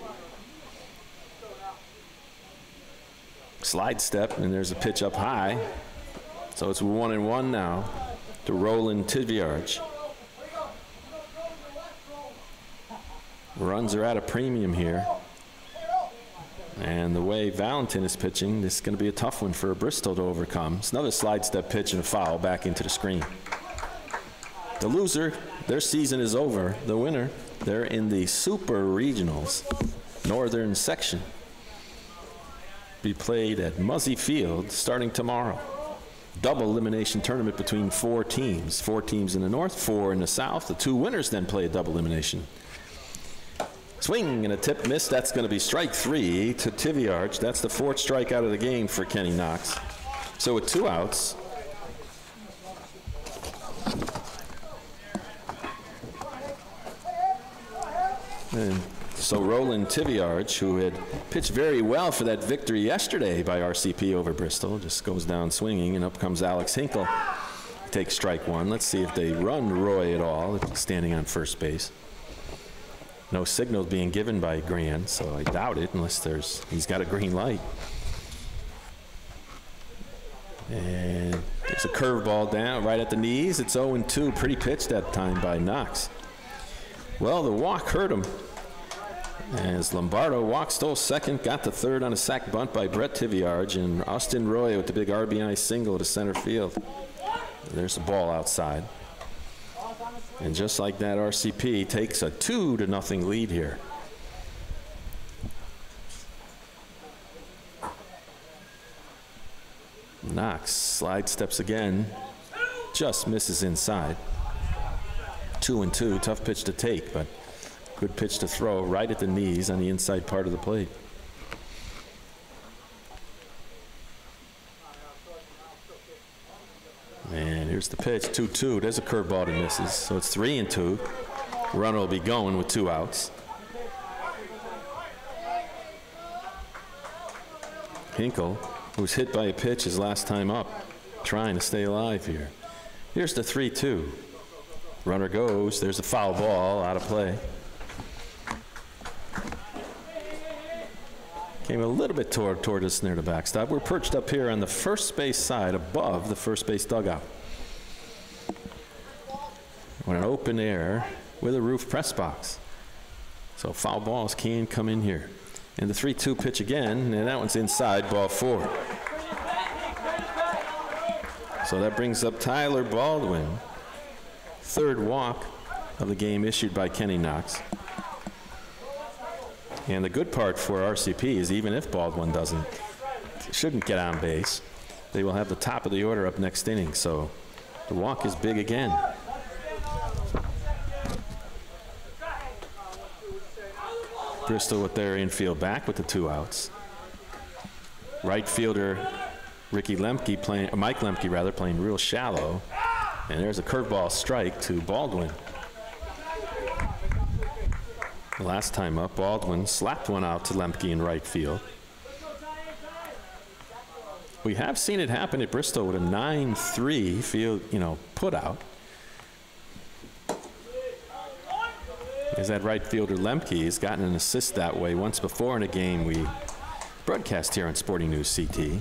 Slide step, and there's a pitch up high. So it's 1-1 now to Roland Tiviarge. Runs are at a premium here. And the way Valentin is pitching, this is going to be a tough one for Bristol to overcome. It's another slide step pitch and a foul back into the screen. The loser, their season is over. The winner, they're in the Super Regionals Northern Section. Be played at Muzzy Field starting tomorrow. Double elimination tournament between 4 teams. 4 teams in the north, 4 in the south. The 2 winners then play a double elimination. Swing and a tip miss. That's going to be strike 3 to Tiviarge. That's the 4th strike out of the game for Kenny Knox. So with 2 outs, and so Roland Tiviarge, who had pitched very well for that victory yesterday by RCP over Bristol, just goes down swinging, and up comes Alex Hinkle. Takes strike 1. Let's see if they run Roy at all, standing on first base. No signal being given by Grant, so I doubt it unless he's got a green light. And there's a curveball down right at the knees. It's 0-2, pretty pitch that time by Knox. Well, the walk hurt him. As Lombardo walks, stole second, got the third on a sac bunt by Brett Tiviarge, and Austin Roy with the big RBI single to center field. There's the ball outside. And just like that, RCP takes a 2-0 lead here. Knox slide steps again, just misses inside. 2-2, tough pitch to take, but good pitch to throw right at the knees on the inside part of the plate. Here's the pitch, 2-2. There's a curveball that misses, so it's 3-2. Runner will be going with 2 outs. Hinkle, who's hit by a pitch his last time up, trying to stay alive here. Here's the 3-2. Runner goes. There's a foul ball out of play. Came a little bit toward us near the backstop. We're perched up here on the first base side above the first base dugout. On an open air with a roof press box. So foul balls can come in here. And the 3-2 pitch again, and that one's inside, ball 4. So that brings up Tyler Baldwin. 3rd walk of the game issued by Kenny Knox. And the good part for RCP is even if Baldwin shouldn't get on base, they will have the top of the order up next inning. So the walk is big again. Bristol with their infield back with the 2 outs. Right fielder Mike Lemke playing real shallow. And there's a curveball strike to Baldwin. The last time up, Baldwin slapped one out to Lemke in right field. We have seen it happen at Bristol with a 9-3 field, put out. As that right fielder Lemke has gotten an assist that way once before in a game we broadcast here on Sporting News CT.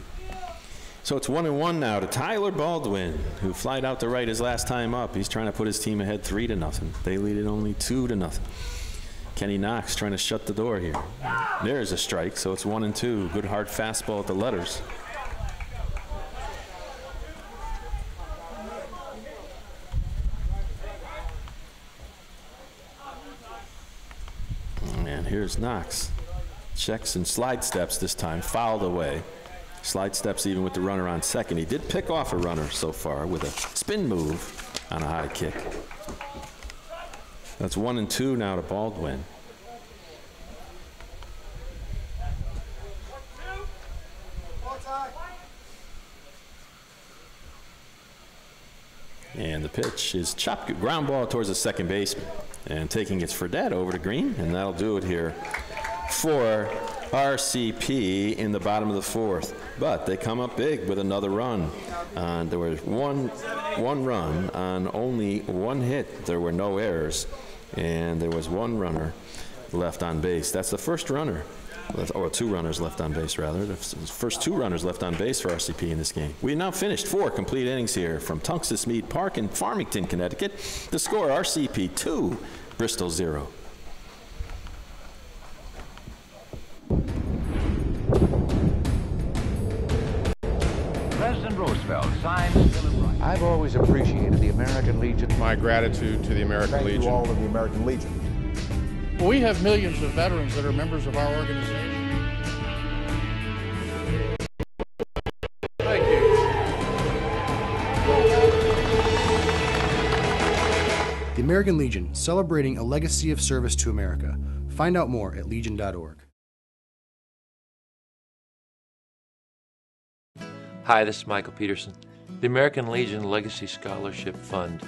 So it's 1-1 now to Tyler Baldwin, who flied out to right his last time up. He's trying to put his team ahead 3-0. They lead it only 2-0. Kenny Knox trying to shut the door here. There's a strike, so it's 1-2. Good hard fastball at the letters. And here's Knox. Checks and slide steps this time, fouled away. Slide steps even with the runner on second. He did pick off a runner so far with a spin move on a high kick. That's 1-2 now to Baldwin. And the pitch is chopped, ground ball towards the second baseman. And taking its Fredette over to Green, and that'll do it here for RCP in the bottom of the 4th. But they come up big with another run. There was one run on only 1 hit. There were no errors, and there was 1 runner left on base. That's the first runner, or 2 runners left on base rather. The first 2 runners left on base for RCP in this game. We now finished 4 complete innings here from Tungus Mead Park in Farmington, Connecticut. The score: RCP 2, Bristol 0. President Roosevelt signs Bill of Rights. I've always appreciated the American Legion. My gratitude to the American Legion. Thank you all of the American Legion. We have millions of veterans that are members of our organization. Thank you. The American Legion, celebrating a legacy of service to America. Find out more at legion.org. Hi, this is Michael Peterson. The American Legion Legacy Scholarship Fund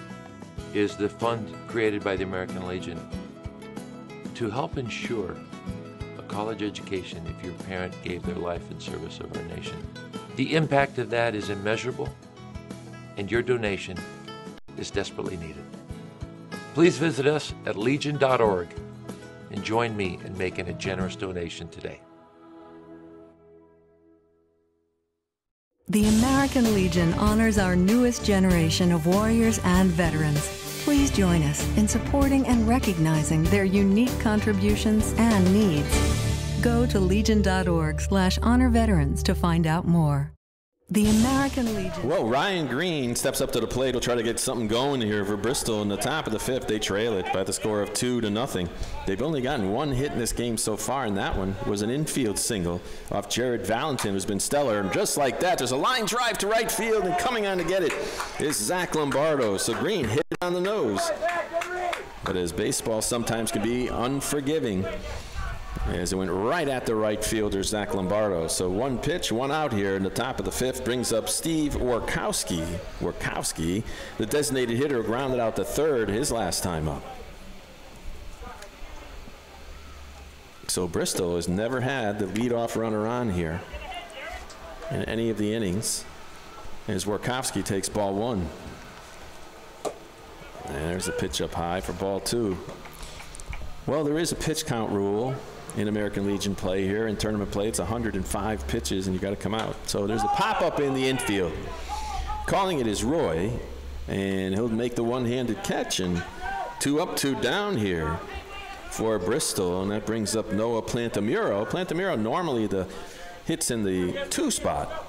is the fund created by the American Legion to help ensure a college education if your parent gave their life in service of our nation. The impact of that is immeasurable, and your donation is desperately needed. Please visit us at legion.org and join me in making a generous donation today. The American Legion honors our newest generation of warriors and veterans. Please join us in supporting and recognizing their unique contributions and needs. Go to legion.org/honor veterans to find out more. The American Legion. Well, Ryan Green steps up to the plate. Will try to get something going here for Bristol. In the top of the 5th, they trail it by the score of 2-0. They've only gotten 1 hit in this game so far, and that one was an infield single off Jared Valentin, who's been stellar. And just like that, there's a line drive to right field, and coming on to get it is Zach Lombardo. So Green hit it on the nose. But as baseball sometimes can be unforgiving, as it went right at the right fielder, Zach Lombardo. So one pitch, one out here in the top of the fifth brings up Steve Workowski. Workowski, the designated hitter, grounded out to third his last time up. So Bristol has never had the leadoff runner on here in any of the innings, as Workowski takes ball one. And there's a pitch up high for ball two. Well, there is a pitch count rule in American Legion play here. In tournament play, it's 105 pitches, and you got to come out. So there's a pop-up in the infield. Calling it is Roy, and he'll make the one-handed catch, and 2 up, 2 down here for Bristol, and that brings up Noah Plantamuro. Plantamuro normally the hits in the 2 spot,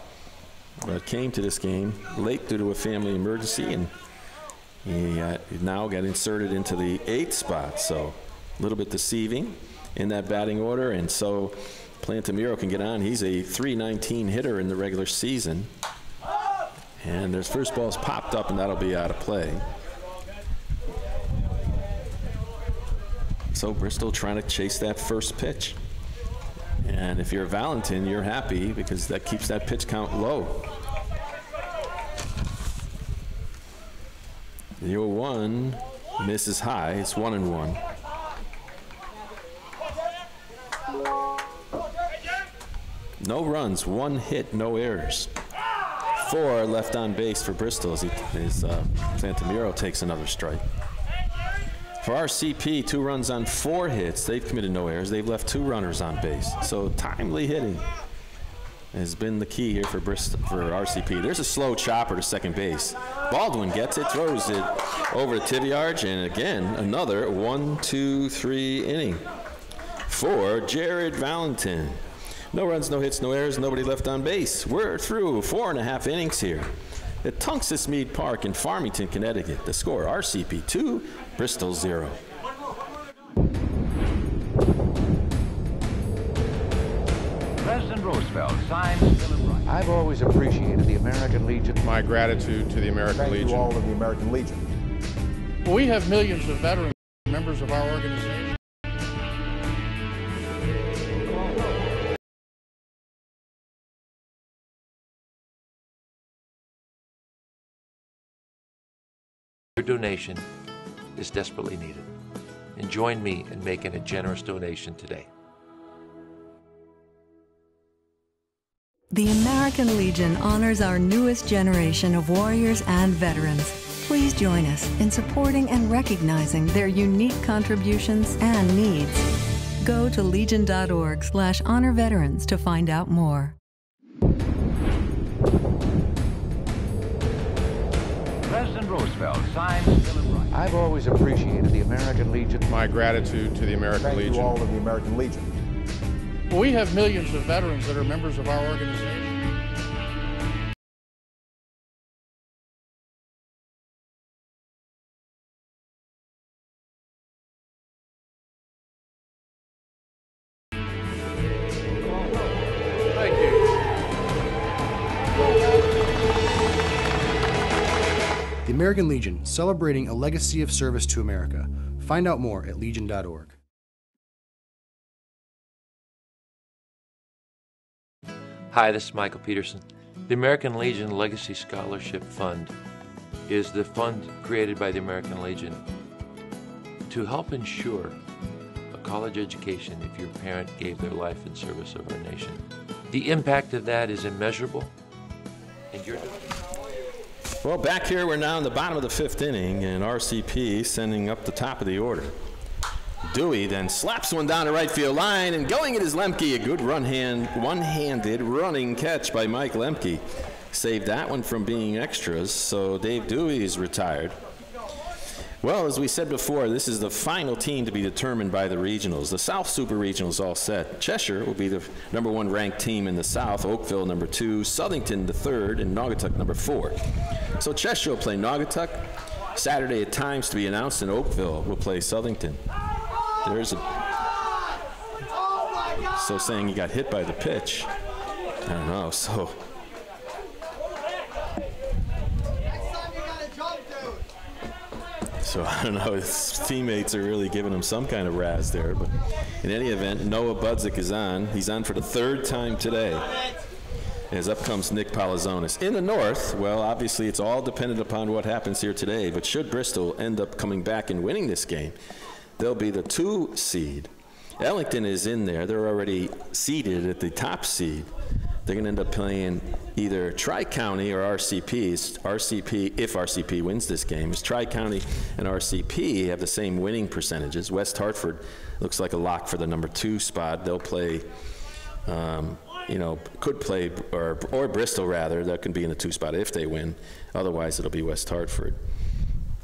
but came to this game late due to a family emergency, and he now got inserted into the 8th spot. So a little bit deceiving in that batting order, and so Plantamuro can get on. He's a .319 hitter in the regular season, and there's first ball's popped up, and that'll be out of play. So Bristol trying to chase that first pitch, and if you're Valentin, you're happy because that keeps that pitch count low. The 0-1 misses high. It's 1-1. No runs, 1 hit, no errors. 4 left on base for Bristol as Plantamuro takes another strike. For RCP, 2 runs on 4 hits. They've committed no errors. They've left 2 runners on base. So timely hitting has been the key here for RCP. There's a slow chopper to second base. Baldwin gets it, throws it over to Tiviarge, and again, another 1-2-3 inning for Jared Valentin. No runs, no hits, no errors, nobody left on base. We're through 4.5 innings here at Tungus Mead Park in Farmington, Connecticut. The score, RCP 2, Bristol 0. President Roosevelt signs Bill of Rights. I've always appreciated the American Legion. My gratitude to the American Legion. Thank you all of the American Legion. We have millions of veterans, members of our organization. Your donation is desperately needed, and join me in making a generous donation today. The American Legion honors our newest generation of warriors and veterans. Please join us in supporting and recognizing their unique contributions and needs. Go to legion.org/honor veterans to find out more. President Roosevelt signs Bill of Rights. I've always appreciated the American Legion. My gratitude to the American Thank Legion. you all of the American Legion. We have millions of veterans that are members of our organization. Thank you. The American Legion, celebrating a legacy of service to America. Find out more at legion.org. Hi, this is Michael Peterson. The American Legion Legacy Scholarship Fund is the fund created by the American Legion to help ensure a college education if your parent gave their life in service of our nation. The impact of that is immeasurable, and you're doing it. Well, back here, we're now in the bottom of the 5th inning, and RCP sending up the top of the order. Dewey then slaps one down the right field line, and going it is Lemke. A good one-handed running catch by Mike Lemke. Saved that one from being extras, so Dave Dewey is retired. Well, as we said before, this is the final team to be determined by the regionals. The South Super Regionals all set. Cheshire will be the #1 ranked team in the South, Oakville #2, Southington the 3rd, and Naugatuck #4. So Cheshire will play Naugatuck. Saturday at times to be announced, and Oakville will play Southington. There's a so saying he got hit by the pitch. I don't know. So So I don't know, his teammates are really giving him some kind of razz there. But in any event, Noah Budzik is on. He's on for the third time today. As up comes Nick Palazonis. In the north, well, obviously it's all dependent upon what happens here today, but should Bristol end up coming back and winning this game, they'll be the 2 seed. Ellington is in there. They're already seeded at the top seed. They're going to end up playing either Tri-County or RCP. RCP, if RCP wins this game, is Tri-County and RCP have the same winning percentages. West Hartford looks like a lock for the number 2 spot. They'll play, you know, could play, or Bristol rather, that can be in the 2 spot if they win. Otherwise, it'll be West Hartford.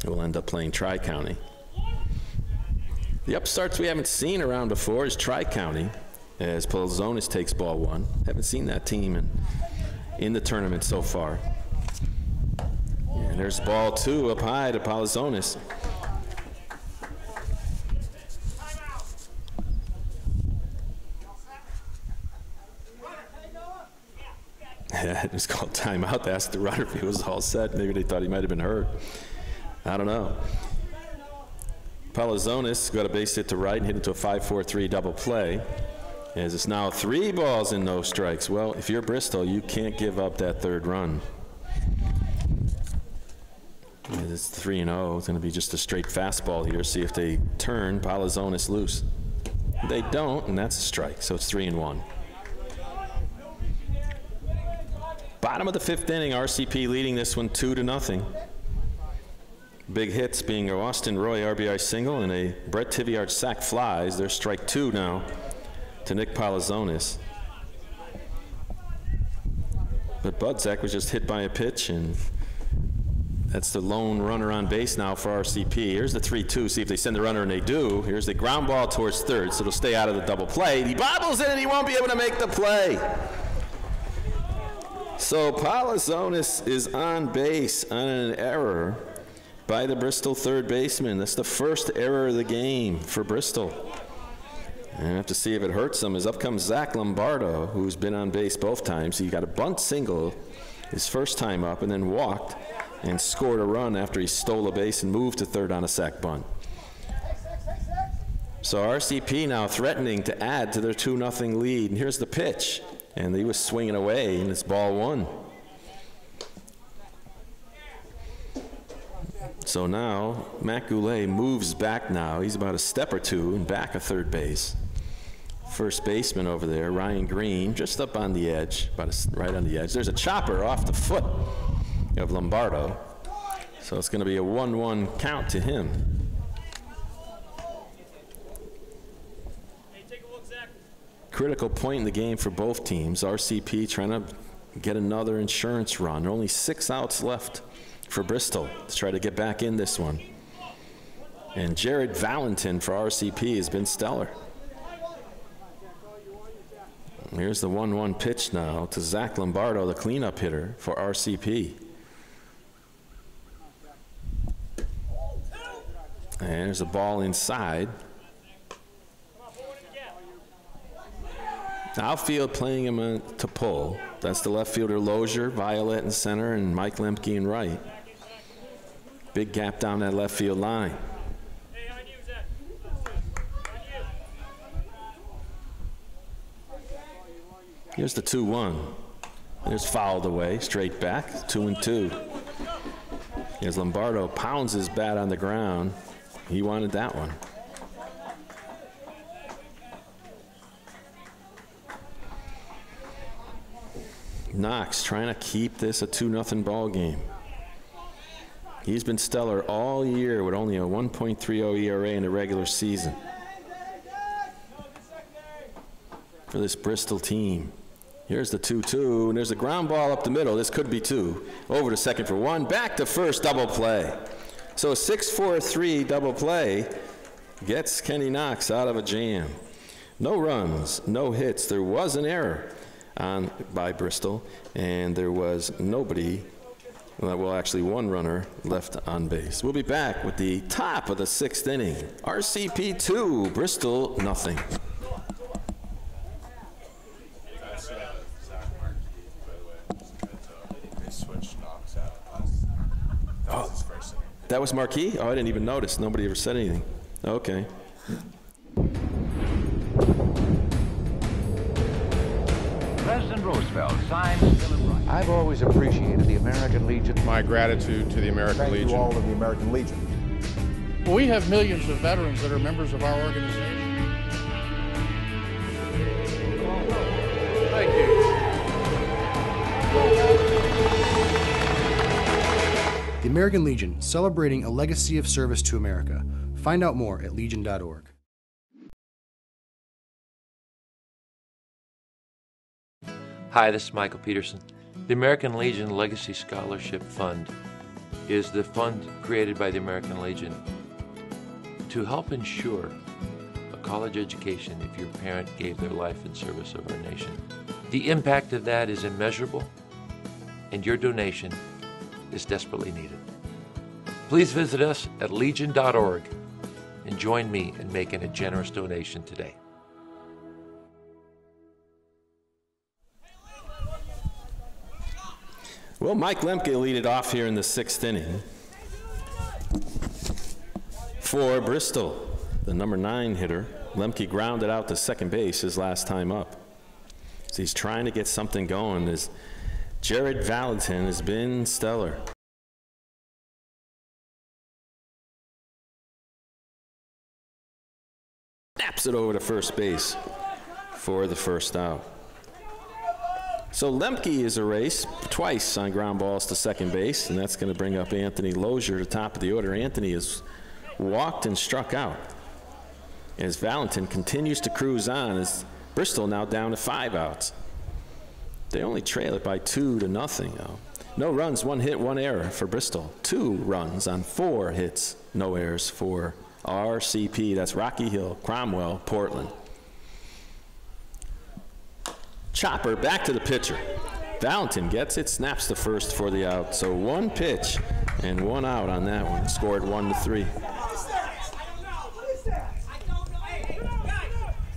We'll end up playing Tri-County. The upstarts we haven't seen around before is Tri-County, as Palazonis takes ball 1. Haven't seen that team in the tournament so far. And there's ball 2 up high to Palazonis. Yeah, it was called timeout. They asked the runner if he was all set. Maybe they thought he might have been hurt. I don't know. Palazonis got a base hit to right and hit into a 5-4-3 double play. As it's now 3 balls and no strikes. Well, if you're Bristol, you can't give up that 3rd run. It's 3-0. It's going to be just a straight fastball here. See if they turn Palazonis loose. They don't, and that's a strike. So it's 3-1. Bottom of the 5th inning, RCP leading this one 2-0. Big hits being a Austin Roy RBI single and a Brett Tiviard sac flies. They're strike 2 now to Nick Palazonis. But Budzak was just hit by a pitch, and that's the lone runner on base now for RCP. Here's the 3-2. See if they send the runner, and they do. Here's the ground ball towards 3rd, so it'll stay out of the double play. He bobbles it, and he won't be able to make the play. So Palazonis is on base on an error by the Bristol 3rd baseman. That's the first error of the game for Bristol. And I have to see if it hurts them. As up comes Zach Lombardo, who's been on base both times. He got a bunt single his first time up and then walked and scored a run after he stole a base and moved to 3rd on a sac bunt. So RCP now threatening to add to their 2-0 lead. And here's the pitch. And he was swinging away, and it's ball 1. So now Matt Goulet moves back now. He's about a step or 2 and back of 3rd base. First baseman over there, Ryan Green, just up on the edge, right on the edge. There's a chopper off the foot of Lombardo. So it's going to be a 1-1 count to him. Critical point in the game for both teams. RCP trying to get another insurance run. Only 6 outs left for Bristol to try to get back in this one. And Jared Valentin for RCP has been stellar. Here's the 1-1 pitch now to Zach Lombardo, the cleanup hitter for RCP. And there's a ball inside. Outfield playing him to pull. That's the left fielder Lozier, Violet in center, and Mike Lemke in right. Big gap down that left field line. Here's the 2-1. There's fouled away, straight back, 2-2. As Lombardo pounds his bat on the ground, he wanted that one. Knox trying to keep this a 2-0 ball game. He's been stellar all year with only a 1.30 ERA in the regular season for this Bristol team. Here's the 2-2, and there's a ground ball up the middle. This could be 2. Over to second for 1, back to first, double play. So a 6-4-3 double play gets Kenny Knox out of a jam. No runs, no hits. There was an error by Bristol, and there was nobody, well, actually 1 runner left on base. We'll be back with the top of the 6th inning. RCP 2, Bristol nothing. They switched Knox out. That was his first inning. That was Marquis? Oh, I didn't even notice. Nobody ever said anything. Okay. President Roosevelt signed the Bill of Rights. I've always appreciated the American Legion. My gratitude to the American Legion. Thank you all of the American Legion. We have millions of veterans that are members of our organization. Thank you. The American Legion, celebrating a legacy of service to America. Find out more at legion.org. Hi, this is Michael Peterson. The American Legion Legacy Scholarship Fund is the fund created by the American Legion to help ensure a college education if your parent gave their life in service of our nation. The impact of that is immeasurable, and your donation is desperately needed. Please visit us at legion.org and join me in making a generous donation today. Well, Mike Lemke lead it off here in the 6th inning for Bristol. The number 9 hitter, Lemke grounded out to second base his last time up. So he's trying to get something going as Jared Valentin has been stellar. Snaps it over to first base for the first out. So Lemke is erased twice on ground balls to second base, and that's going to bring up Anthony Lozier to top of the order. Anthony has walked and struck out as Valentin continues to cruise on, as Bristol now down to 5 outs. They only trail it by 2-0 though. No runs, 1 hit, 1 error for Bristol. 2 runs on 4 hits, no errors for RCP. That's Rocky Hill, Cromwell, Portland. Chopper back to the pitcher. Valentin gets it, snaps the first for the out. So 1 pitch and 1 out on that one. Scored 1-3.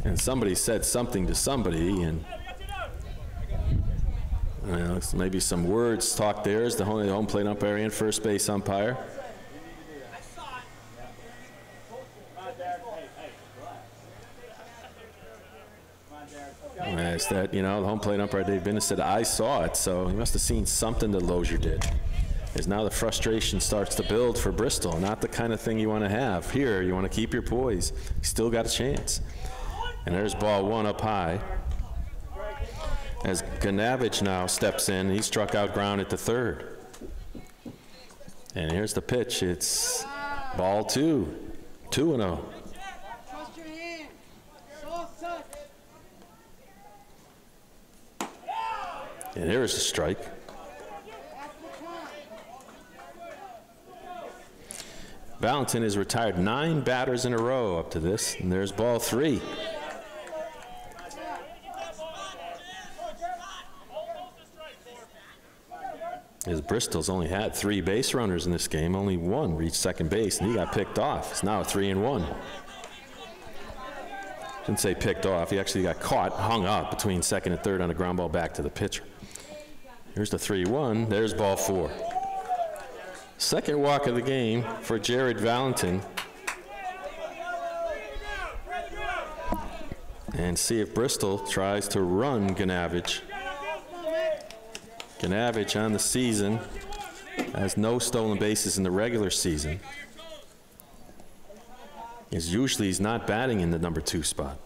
And somebody said something to somebody, and maybe some words talked there as the home plate umpire and first base umpire. As that, the home plate umpire Dave Binnis said, I saw it, so he must have seen something that Lozier did. As now the frustration starts to build for Bristol. Not the kind of thing you want to have. Here, you want to keep your poise. You still got a chance. And there's ball 1 up high. As Ganavich now steps in, he struck out grounded to third. And here's the pitch. It's ball 2, 2-0. And here's the strike. Valentin has retired 9 batters in a row up to this, and there's ball 3. As Bristol's only had 3 base runners in this game, only 1 reached second base, and he got picked off. It's now a 3-1. Didn't say picked off. He actually got caught, hung up between second and third on a ground ball back to the pitcher. Here's the 3-1. There's ball 4. Second walk of the game for Jared Valentin. And see if Bristol tries to run Ganavich. Ganavich on the season has no stolen bases in the regular season. Usually he's not batting in the number 2 spot,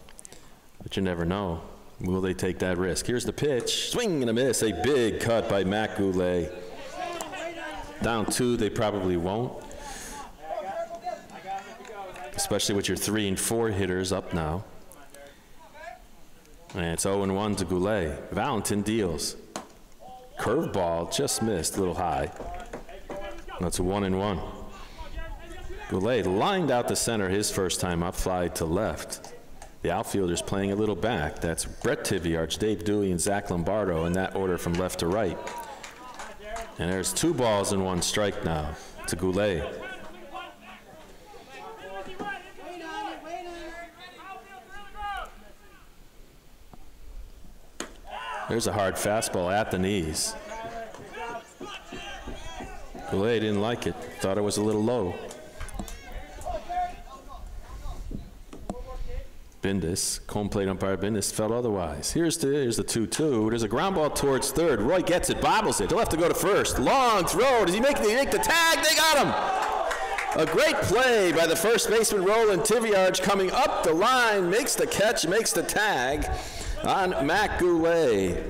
but you never know. Will they take that risk? Here's the pitch, swing and a miss, a big cut by Matt Goulet. Down 2, they probably won't, especially with your 3 and 4 hitters up now. And it's 0-1 to Goulet. Valentin deals. Curveball just missed, a little high. That's a 1-1. Goulet lined out to center his first time up, fly to left. The outfielders playing a little back. That's Brett Tiviarch, Dave Dewey, and Zach Lombardo in that order from left to right. And there's 2 balls and 1 strike now to Goulet. There's a hard fastball at the knees. Goulet didn't like it. Thought it was a little low. Bindus, home plate umpire Bindus, felt otherwise. Here's the 2-2. There's a ground ball towards third. Roy gets it, bobbles it. He'll have to go to first. Long throw. Does he make the tag? They got him. A great play by the first baseman, Roland Tiviarge, coming up the line, makes the catch, makes the tag on Matt Goulet.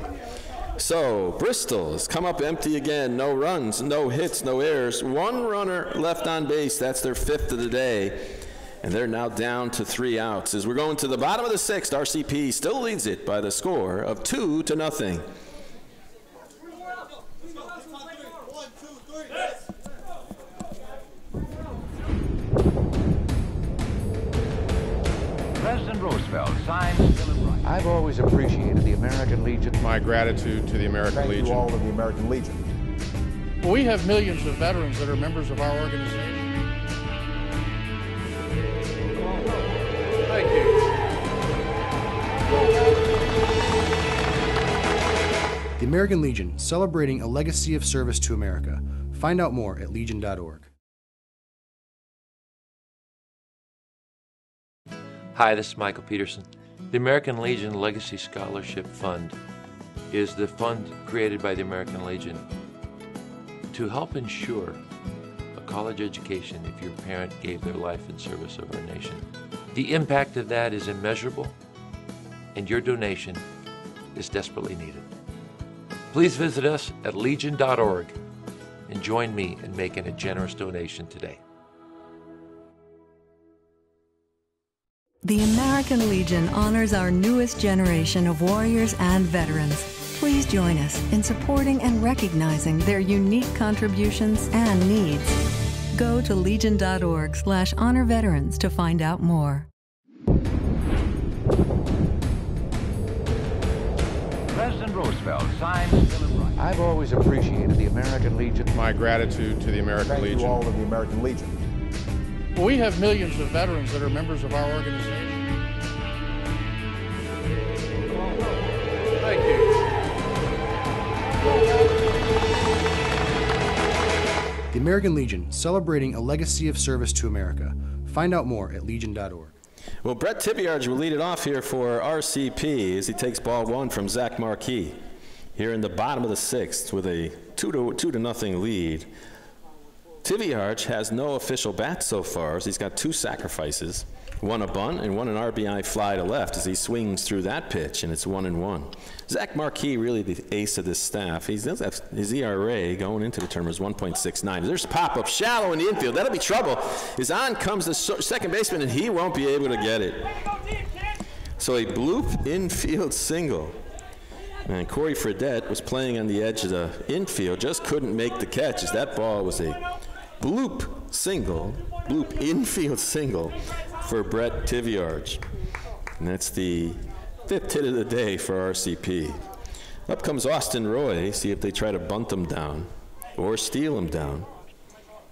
So Bristol has come up empty again. No runs, no hits, no errors. One runner left on base. That's their 5th of the day. And they're now down to 3 outs. As we're going to the bottom of the 6th, RCP still leads it by the score of 2-0. President Roosevelt signed the Bill of Rights. I've always appreciated the American Legion. My gratitude to the American Legion. Thank you all of the American Legion. We have millions of veterans that are members of our organization. Thank you. The American Legion, celebrating a legacy of service to America. Find out more at legion.org. Hi, this is Michael Peterson. The American Legion Legacy Scholarship Fund is the fund created by the American Legion to help ensure a college education if your parent gave their life in service of our nation. The impact of that is immeasurable, and your donation is desperately needed. Please visit us at legion.org and join me in making a generous donation today. The American Legion honors our newest generation of warriors and veterans. Please join us in supporting and recognizing their unique contributions and needs. Go to legion.org/honor veterans to find out more. President Roosevelt signed the Bill of Rights. I've always appreciated the American Legion. My gratitude to the American Legion. Thank you all of the American Legion. We have millions of veterans that are members of our organization. Thank you. The American Legion, celebrating a legacy of service to America. Find out more at legion.org. Well, Brett Tiviarge will lead it off here for RCP as he takes ball 1 from Zach Marquis here in the bottom of the 6th with a 2-0 lead. Tiviarge has no official bats so far as he's got 2 sacrifices, 1 a bunt and 1 an RBI fly to left as he swings through that pitch, and it's 1-1. Zach Marquis, really the ace of this staff. His ERA going into the term was 1.69. There's a pop-up shallow in the infield. That'll be trouble. As on comes the second baseman, and he won't be able to get it. So a bloop infield single. And Corey Fredette was playing on the edge of the infield, just couldn't make the catch as that ball was a bloop infield single for Brett Tiviarge. And that's the 5th hit of the day for RCP. Up comes Austin Roy, see if they try to bunt him down or steal him down.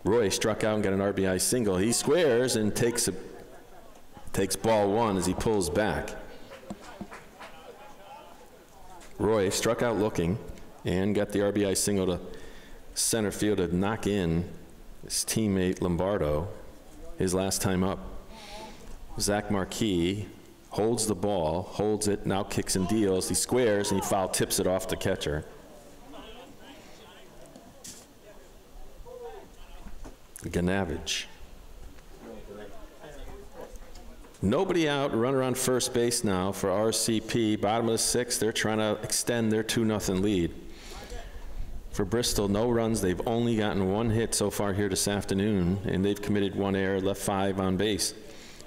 Roy struck out and got an RBI single. He squares and takes ball 1 as he pulls back. Roy struck out looking and got the RBI single to center field to knock in his teammate Lombardo his last time up. Zach Marquis holds the ball, holds it, now kicks and deals. He squares and he foul tips it off the catcher. Ganavage. Nobody out, runner on first base now for RCP. Bottom of the 6th, they're trying to extend their 2-0 lead. For Bristol, no runs. They've only gotten 1 hit so far here this afternoon, and they've committed 1 error, left 5 on base.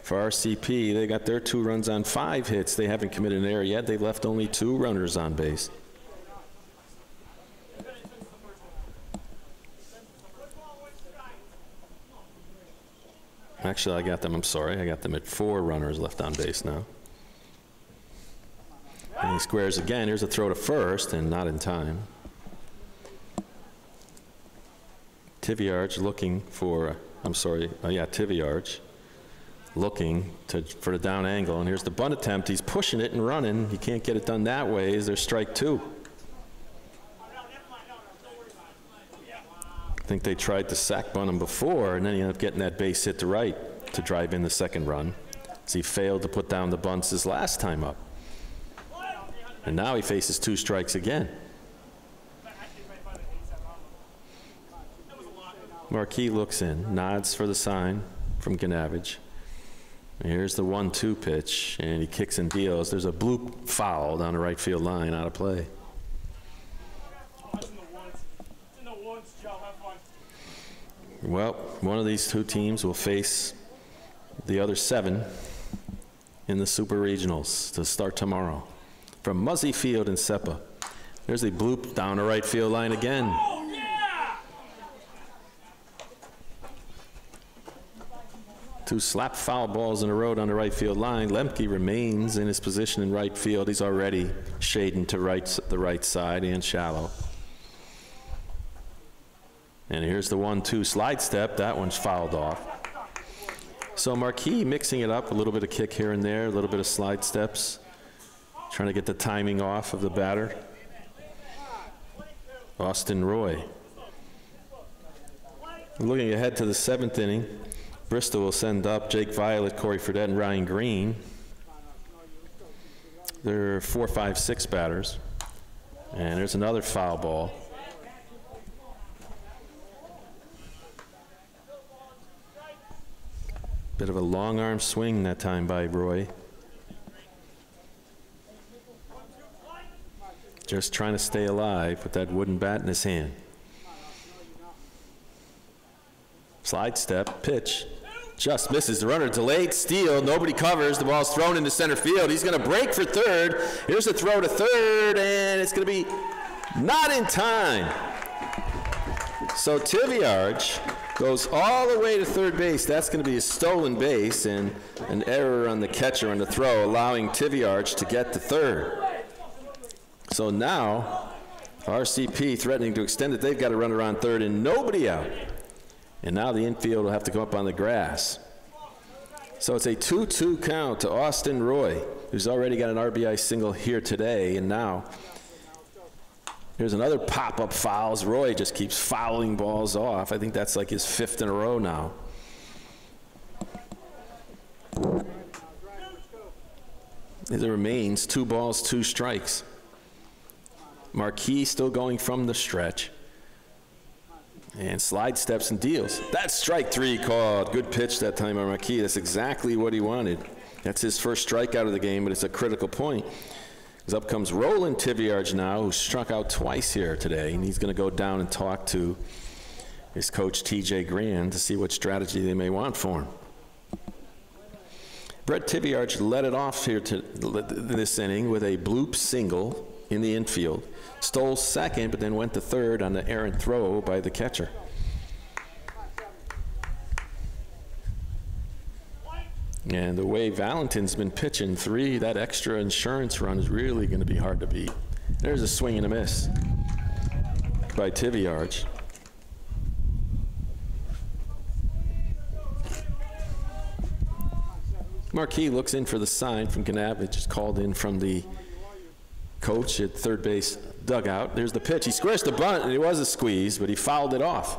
For RCP, they got their 2 runs on 5 hits. They haven't committed an error yet. They've left only 2 runners on base. Actually, I got them at 4 runners left on base now. And he squares again. Here's a throw to first, and not in time. Tiviarge looking for, Tiviarge looking for the down angle, and here's the bunt attempt. He's pushing it and running. He can't get it done that way. Is there strike 2? think they tried to sack bunt him before, and then he ended up getting that base hit to right to drive in the second run, as he failed to put down the bunts his last time up. And now he faces 2 strikes again. Marquis looks in, nods for the sign from Ganavage. Here's the 1-2 pitch, and he kicks and deals. There's a bloop foul down the right field line, out of play. Well, one of these 2 teams will face the other 7 in the Super Regionals to start tomorrow. From Muzzy Field in Seppa. There's a bloop down the right field line again. Two slap foul balls in a row down the right field line. Lemke remains in his position in right field. He's already shading to the right side and shallow. And here's the 1-2 slide step. That one's fouled off. So Marquis mixing it up, a little bit of kick here and there, a little bit of slide steps, trying to get the timing off of the batter. Austin Roy. Looking ahead to the 7th inning, Bristol will send up Jake Violet, Corey Fredette, and Ryan Green. There are 4, 5, 6 batters. And there's another foul ball. Bit of a long arm swing that time by Roy. Just trying to stay alive with that wooden bat in his hand. Slide step, pitch. Just misses. The runner delayed steal. Nobody covers. The ball's thrown into center field. He's going to break for third. Here's a throw to third, and it's going to be not in time. So Tiviarge goes all the way to third base. That's going to be a stolen base and an error on the catcher on the throw, allowing Tiviarge to get to third. So now RCP threatening to extend it. They've got a runner on third and nobody out. And now the infield will have to go up on the grass. So it's a 2-2 count to Austin Roy, who's already got an RBI single here today. And now here's another pop-up fouls. Roy just keeps fouling balls off. I think that's like his 5th in a row now. There remains 2 balls, 2 strikes. Marquis still going from the stretch. And slide steps and deals. That's strike 3 called. Good pitch that time by Marquis. That's exactly what he wanted. That's his first strikeout of the game, but it's a critical point. Because up comes Roland Tiviarge now, who struck out twice here today, and he's going to go down and talk to his coach, T.J. Grand, to see what strategy they may want for him. Brett Tiviarge led it off here to this inning with a bloop single in the infield. Stole second, but then went to third on the errant throw by the catcher. And the way Valentin's been pitching, that extra insurance run is really going to be hard to beat. There's a swing and a miss by Tiviarge. Marquis looks in for the sign from Ganavage. Is called in from the coach at third base dugout. There's the pitch. He squares the bunt, and it was a squeeze, but he fouled it off.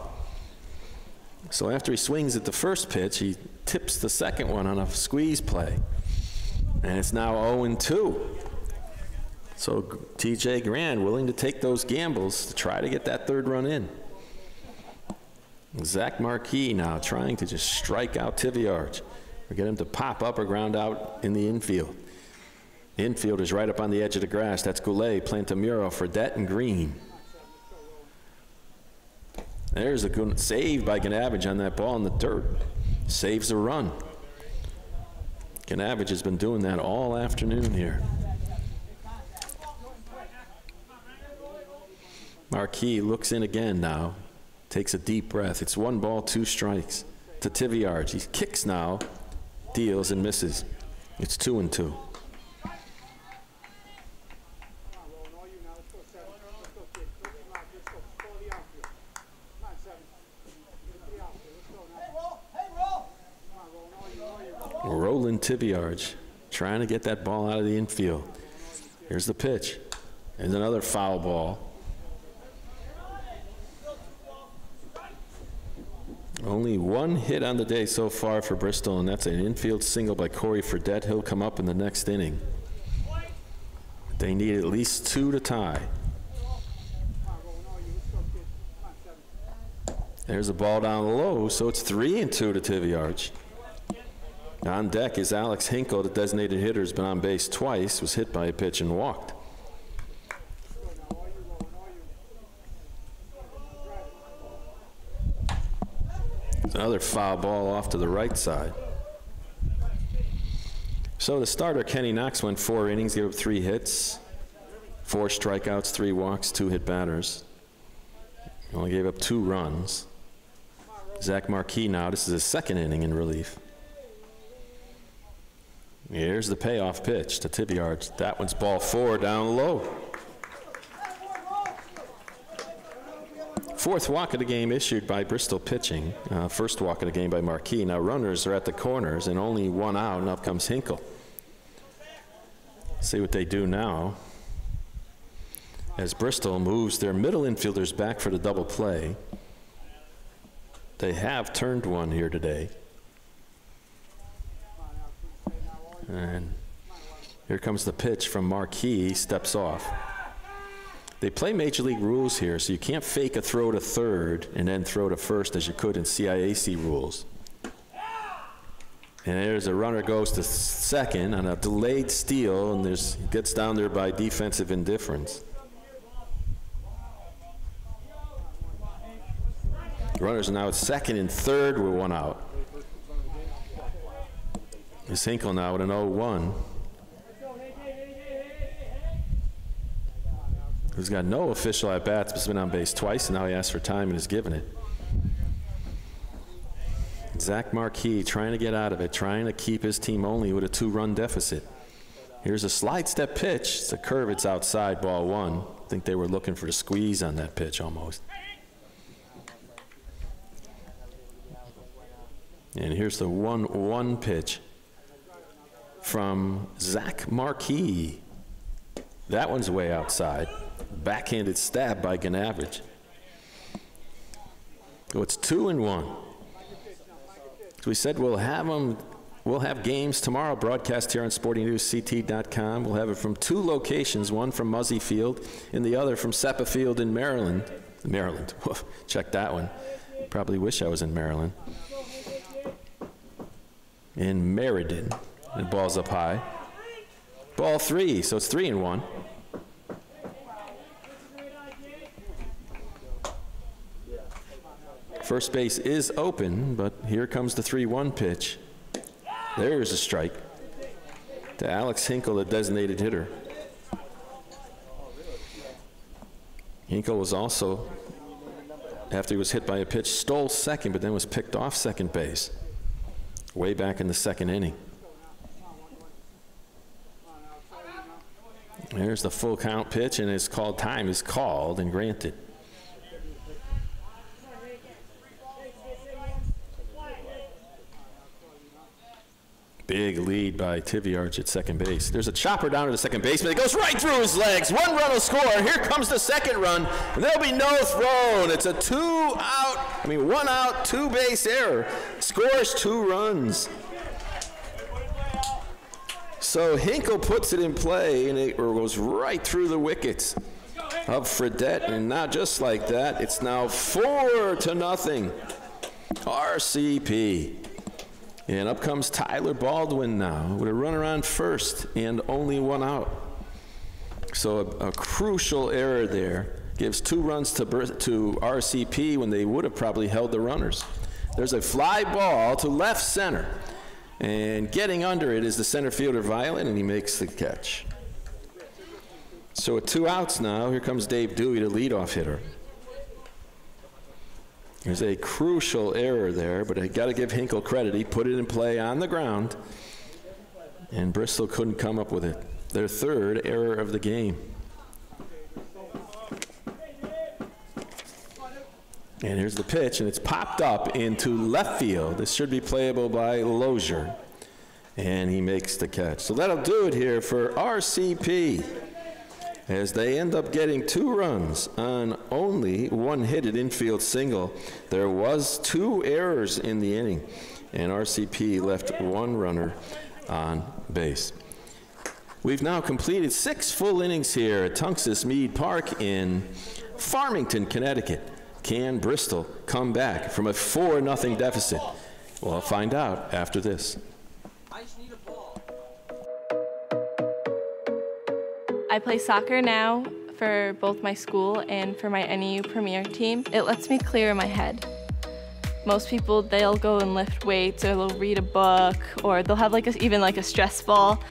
So after he swings at the first pitch, he tips the second one on a squeeze play. And it's now 0-2. So T.J. Grand willing to take those gambles to try to get that third run in. Zach Marquis now trying to just strike out Tiviarge or get him to pop up or ground out in the infield. Infield is right up on the edge of the grass. That's Goulet, Plantamuro, Fredette, and Green. There's a good save by Ganavage on that ball in the dirt. Saves a run. Ganavage has been doing that all afternoon here. Marquis looks in again now. Takes a deep breath. It's 1 ball, 2 strikes to Tiviarge. He kicks now, deals, and misses. It's 2-2. Roland Tiviarge trying to get that ball out of the infield. Here's the pitch. And another foul ball. Only one hit on the day so far for Bristol, and that's an infield single by Corey Fredette. He'll come up in the next inning. They need at least 2 to tie. There's a ball down low, so it's 3-2 to Tiviarch. On deck is Alex Hinkle, the designated hitter, has been on base twice, was hit by a pitch and walked. Another foul ball off to the right side. So the starter, Kenny Knox, went 4 innings, gave up 3 hits, 4 strikeouts, 3 walks, 2 hit batters. Only gave up 2 runs. Zach Marquis now, this is his 2nd inning in relief. Here's the payoff pitch to Tiviarch. That one's ball 4 down low. 4th walk of the game issued by Bristol pitching. 1st walk of the game by Marquis. Now runners are at the corners and only 1 out, and up comes Hinkle. See what they do now as Bristol moves their middle infielders back for the double play. They have turned one here today. And here comes the pitch from Marquis. He steps off. They play Major League rules here, so you can't fake a throw to third and then throw to first as you could in CIAC rules. And there's a runner goes to second on a delayed steal, and gets down there by defensive indifference. Runners are now at second and third with 1 out. It's Hinkle now with an 0-1. Who's got no official at-bats, but has been on base twice, and now he asks for time and is given it. Zach Marquis trying to get out of it, trying to keep his team only with a 2-run deficit. Here's a slide step pitch. It's a curve, it's outside, ball 1. I think they were looking for the squeeze on that pitch almost. And here's the 1-1 pitch from Zach Marquis. That one's way outside. Backhanded stab by Ganavage. So it's 2-1. As we said, we'll have games tomorrow broadcast here on SportingNewsCT.com. We'll have it from 2 locations, one from Muzzy Field and the other from Seppa Field in Maryland. Check that one. Probably wish I was in Maryland. In Meriden. And ball's up high. Ball 3, so it's 3-1. First base is open, but here comes the 3-1 pitch. There's a strike to Alex Hinkle, the designated hitter. Hinkle was also, after he was hit by a pitch, stole second, but then was picked off second base way back in the 2nd inning. There's the full count pitch, and it's called. Time is called and granted. Big lead by Tiviarch at second base. There's a chopper down to the second baseman. It goes right through his legs. 1 run will score. Here comes the 2nd run, and there'll be no thrown. It's a 1 out, 2 base error. Scores 2 runs. So Hinkle puts it in play, and it goes right through the wickets of Fredette. And not just like that, it's now 4-0. RCP. And up comes Tyler Baldwin now with a runner on first and only 1 out. So a crucial error there. Gives 2 runs to RCP when they would have probably held the runners. There's a fly ball to left center. And getting under it is the center fielder Violet, and he makes the catch. So with 2 outs now, here comes Dave Dewey, the leadoff hitter. There's a crucial error there, but I got to give Hinkle credit. He put it in play on the ground, and Bristol couldn't come up with it. Their 3rd error of the game. And here's the pitch, and it's popped up into left field. This should be playable by Lozier, and he makes the catch. So that'll do it here for RCP. as they end up getting 2 runs on only 1 hit at infield single. There was 2 errors in the inning, and RCP left 1 runner on base. We've now completed 6 full innings here at Tungus Meade Park in Farmington, Connecticut. Can Bristol come back from a 4-0 deficit? We'll find out after this. I play soccer now for both my school and for my NEU Premier team. It lets me clear my head. Most people, they'll go and lift weights, or they'll read a book, or they'll have even a stress ball.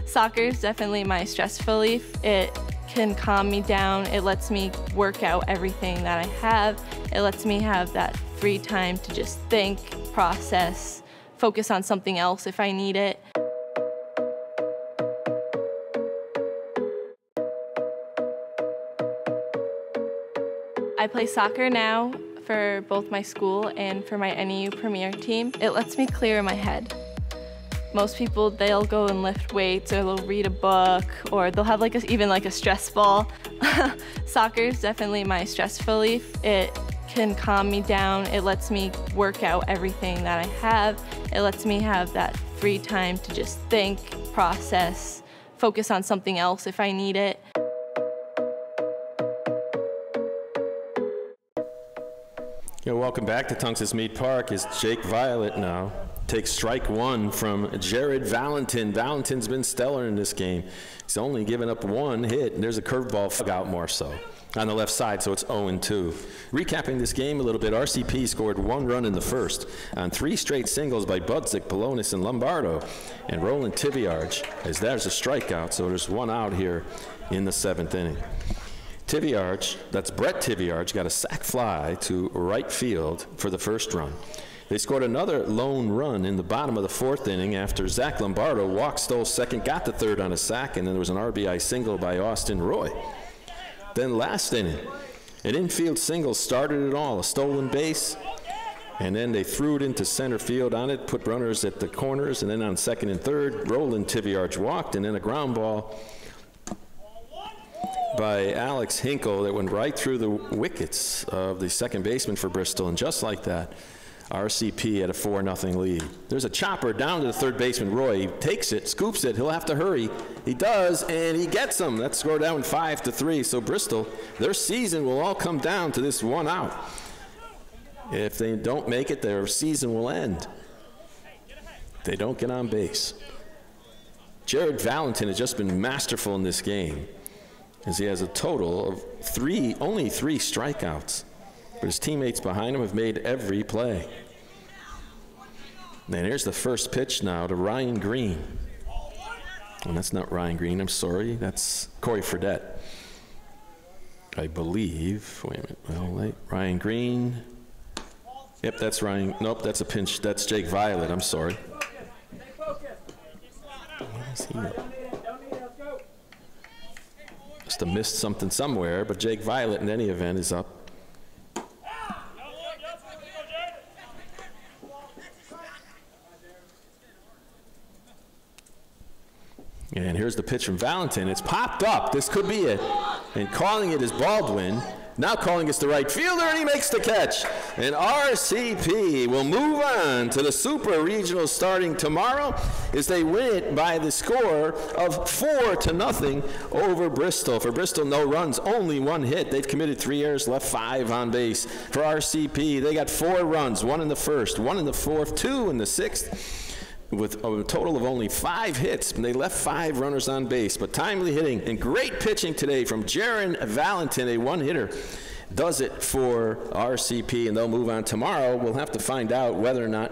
Soccer is definitely my stress relief. It can calm me down. It lets me work out everything that I have. It lets me have that free time to just think, process, focus on something else if I need it. I play soccer now for both my school and for my NEU Premier team. It lets me clear my head. Most people, they'll go and lift weights, or they'll read a book, or they'll have even a stress ball. Soccer is definitely my stress relief. It can calm me down. It lets me work out everything that I have. It lets me have that free time to just think, process, focus on something else if I need it. Welcome back to Tungus Meade Park as Jake Violet now takes strike 1 from Jared Valentin. Valentin's been stellar in this game. He's only given up 1 hit, and there's a curveball out more so on the left side, so it's 0-2. Recapping this game a little bit, RCP scored 1 run in the first on 3 straight singles by Budzik, Polonis, and Lombardo, and Roland Tiviarge, as there's a strikeout, so there's 1 out here in the 7th inning. Tiviarge, that's Brett Tiviarge, got a sac fly to right field for the first run. They scored another lone run in the bottom of the 4th inning after Zach Lombardo walked, stole second, got the 3rd on a sac, and then there was an RBI single by Austin Roy. Then last inning, an infield single started it all, a stolen base, and then they threw it into center field on it, put runners at the corners, and then on 2nd and 3rd, Roland Tiviarge walked, and then a ground ball by Alex Hinkle that went right through the wickets of the second baseman for Bristol, and just like that, RCP had a 4-0 lead. There's a chopper down to the 3rd baseman, Roy. He takes it, scoops it, he'll have to hurry. He does, and he gets them. That score down 5-3, so Bristol, their season will all come down to this 1 out. If they don't make it, their season will end. They don't get on base. Jared Valentin has just been masterful in this game, as he has a total of only 3 strikeouts. But his teammates behind him have made every play. And here's the first pitch now to Ryan Green. Oh, that's not Ryan Green, I'm sorry. That's Corey Fredette, I believe. Wait a minute, well, wait. Ryan Green. Yep, that's Ryan. Nope, that's a pinch. That's Jake Violet, I'm sorry. Where is he? Must have missed something somewhere, but Jake Violet in any event is up. And here's the pitch from Valentin. It's popped up. This could be it. And calling it is Baldwin. Now calling it's the right fielder, and he makes the catch. And RCP will move on to the Super Regional starting tomorrow as they win it by the score of 4-0 over Bristol. For Bristol, no runs, only 1 hit. They've committed 3 errors, left 5 on base. For RCP, they got 4 runs, 1 in the first, 1 in the 4th, 2 in the 6th. With a total of only 5 hits, and they left 5 runners on base. But timely hitting and great pitching today from Jaron Valentin, a 1-hitter, does it for RCP, and they'll move on tomorrow. We'll have to find out whether or not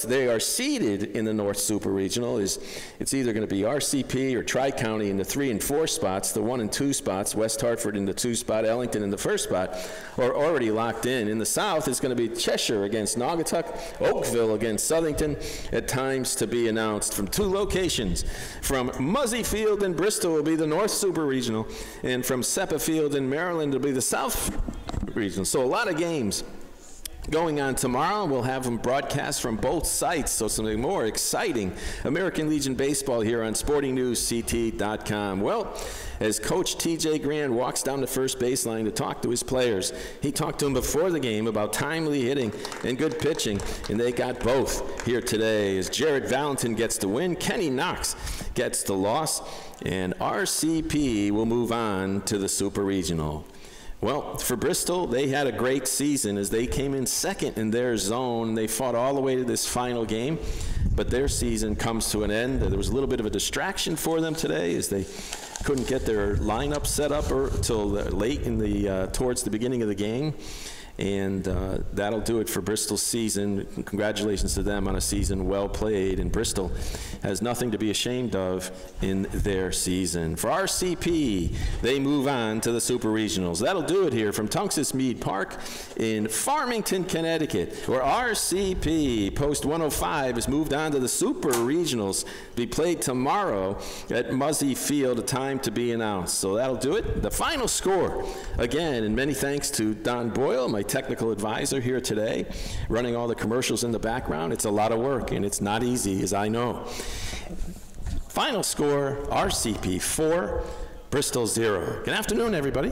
they are seeded in the North Super Regional it's either going to be RCP or Tri-County in the 3 and 4 spots, the 1 and 2 spots, West Hartford in the 2 spot, Ellington in the 1st spot, or already locked in. In the South, it's going to be Cheshire against Naugatuck, Oakville against Southington, at times to be announced from 2 locations. From Muzzy Field in Bristol will be the North Super Regional, and from Seppa Field in Maryland will be the South Regional. So a lot of games Going on tomorrow, we'll have them broadcast from both sites, so something more exciting. American Legion Baseball here on SportingNewsCT.com. Well, as Coach T.J. Grand walks down the first baseline to talk to his players, he talked to them before the game about timely hitting and good pitching, and they got both here today as Jared Valentin gets the win, Kenny Knox gets the loss, and RCP will move on to the Super Regional. Well, for Bristol, they had a great season as they came in second in their zone. They fought all the way to this final game, but their season comes to an end. There was a little bit of a distraction for them today as they couldn't get their lineup set up until late in the towards the beginning of the game. And that'll do it for Bristol's season. Congratulations to them on a season well played, and Bristol has nothing to be ashamed of in their season. For RCP, they move on to the Super Regionals. That'll do it here from Tungus Mead Park in Farmington, Connecticut, where RCP Post 105 has moved on to the Super Regionals, be played tomorrow at Muzzy Field, a time to be announced. So that'll do it. The final score, again, and many thanks to Don Boyle, my technical advisor here today, running all the commercials in the background. It's a lot of work, and it's not easy, as I know. Final score, RCP 4, Bristol 0. Good afternoon, everybody.